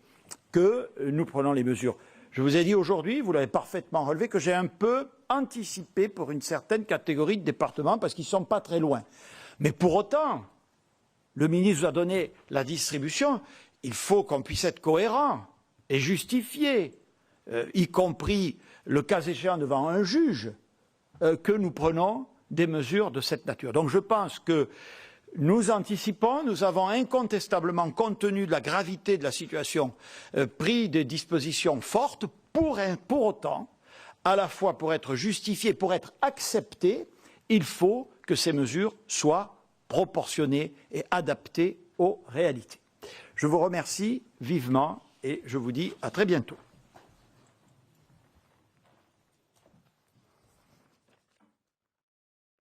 que nous prenons les mesures. Je vous ai dit aujourd'hui, vous l'avez parfaitement relevé, que j'ai un peu anticipé pour une certaine catégorie de départements parce qu'ils ne sont pas très loin. Mais pour autant, le ministre vous a donné la distribution, il faut qu'on puisse être cohérent et justifier, y compris le cas échéant devant un juge, que nous prenons des mesures de cette nature. Donc je pense que nous anticipons, nous avons incontestablement, compte tenu de la gravité de la situation, pris des dispositions fortes pour autant, à la fois pour être justifiées, pour être acceptées, il faut que ces mesures soient proportionnées et adaptées aux réalités. Je vous remercie vivement et je vous dis à très bientôt.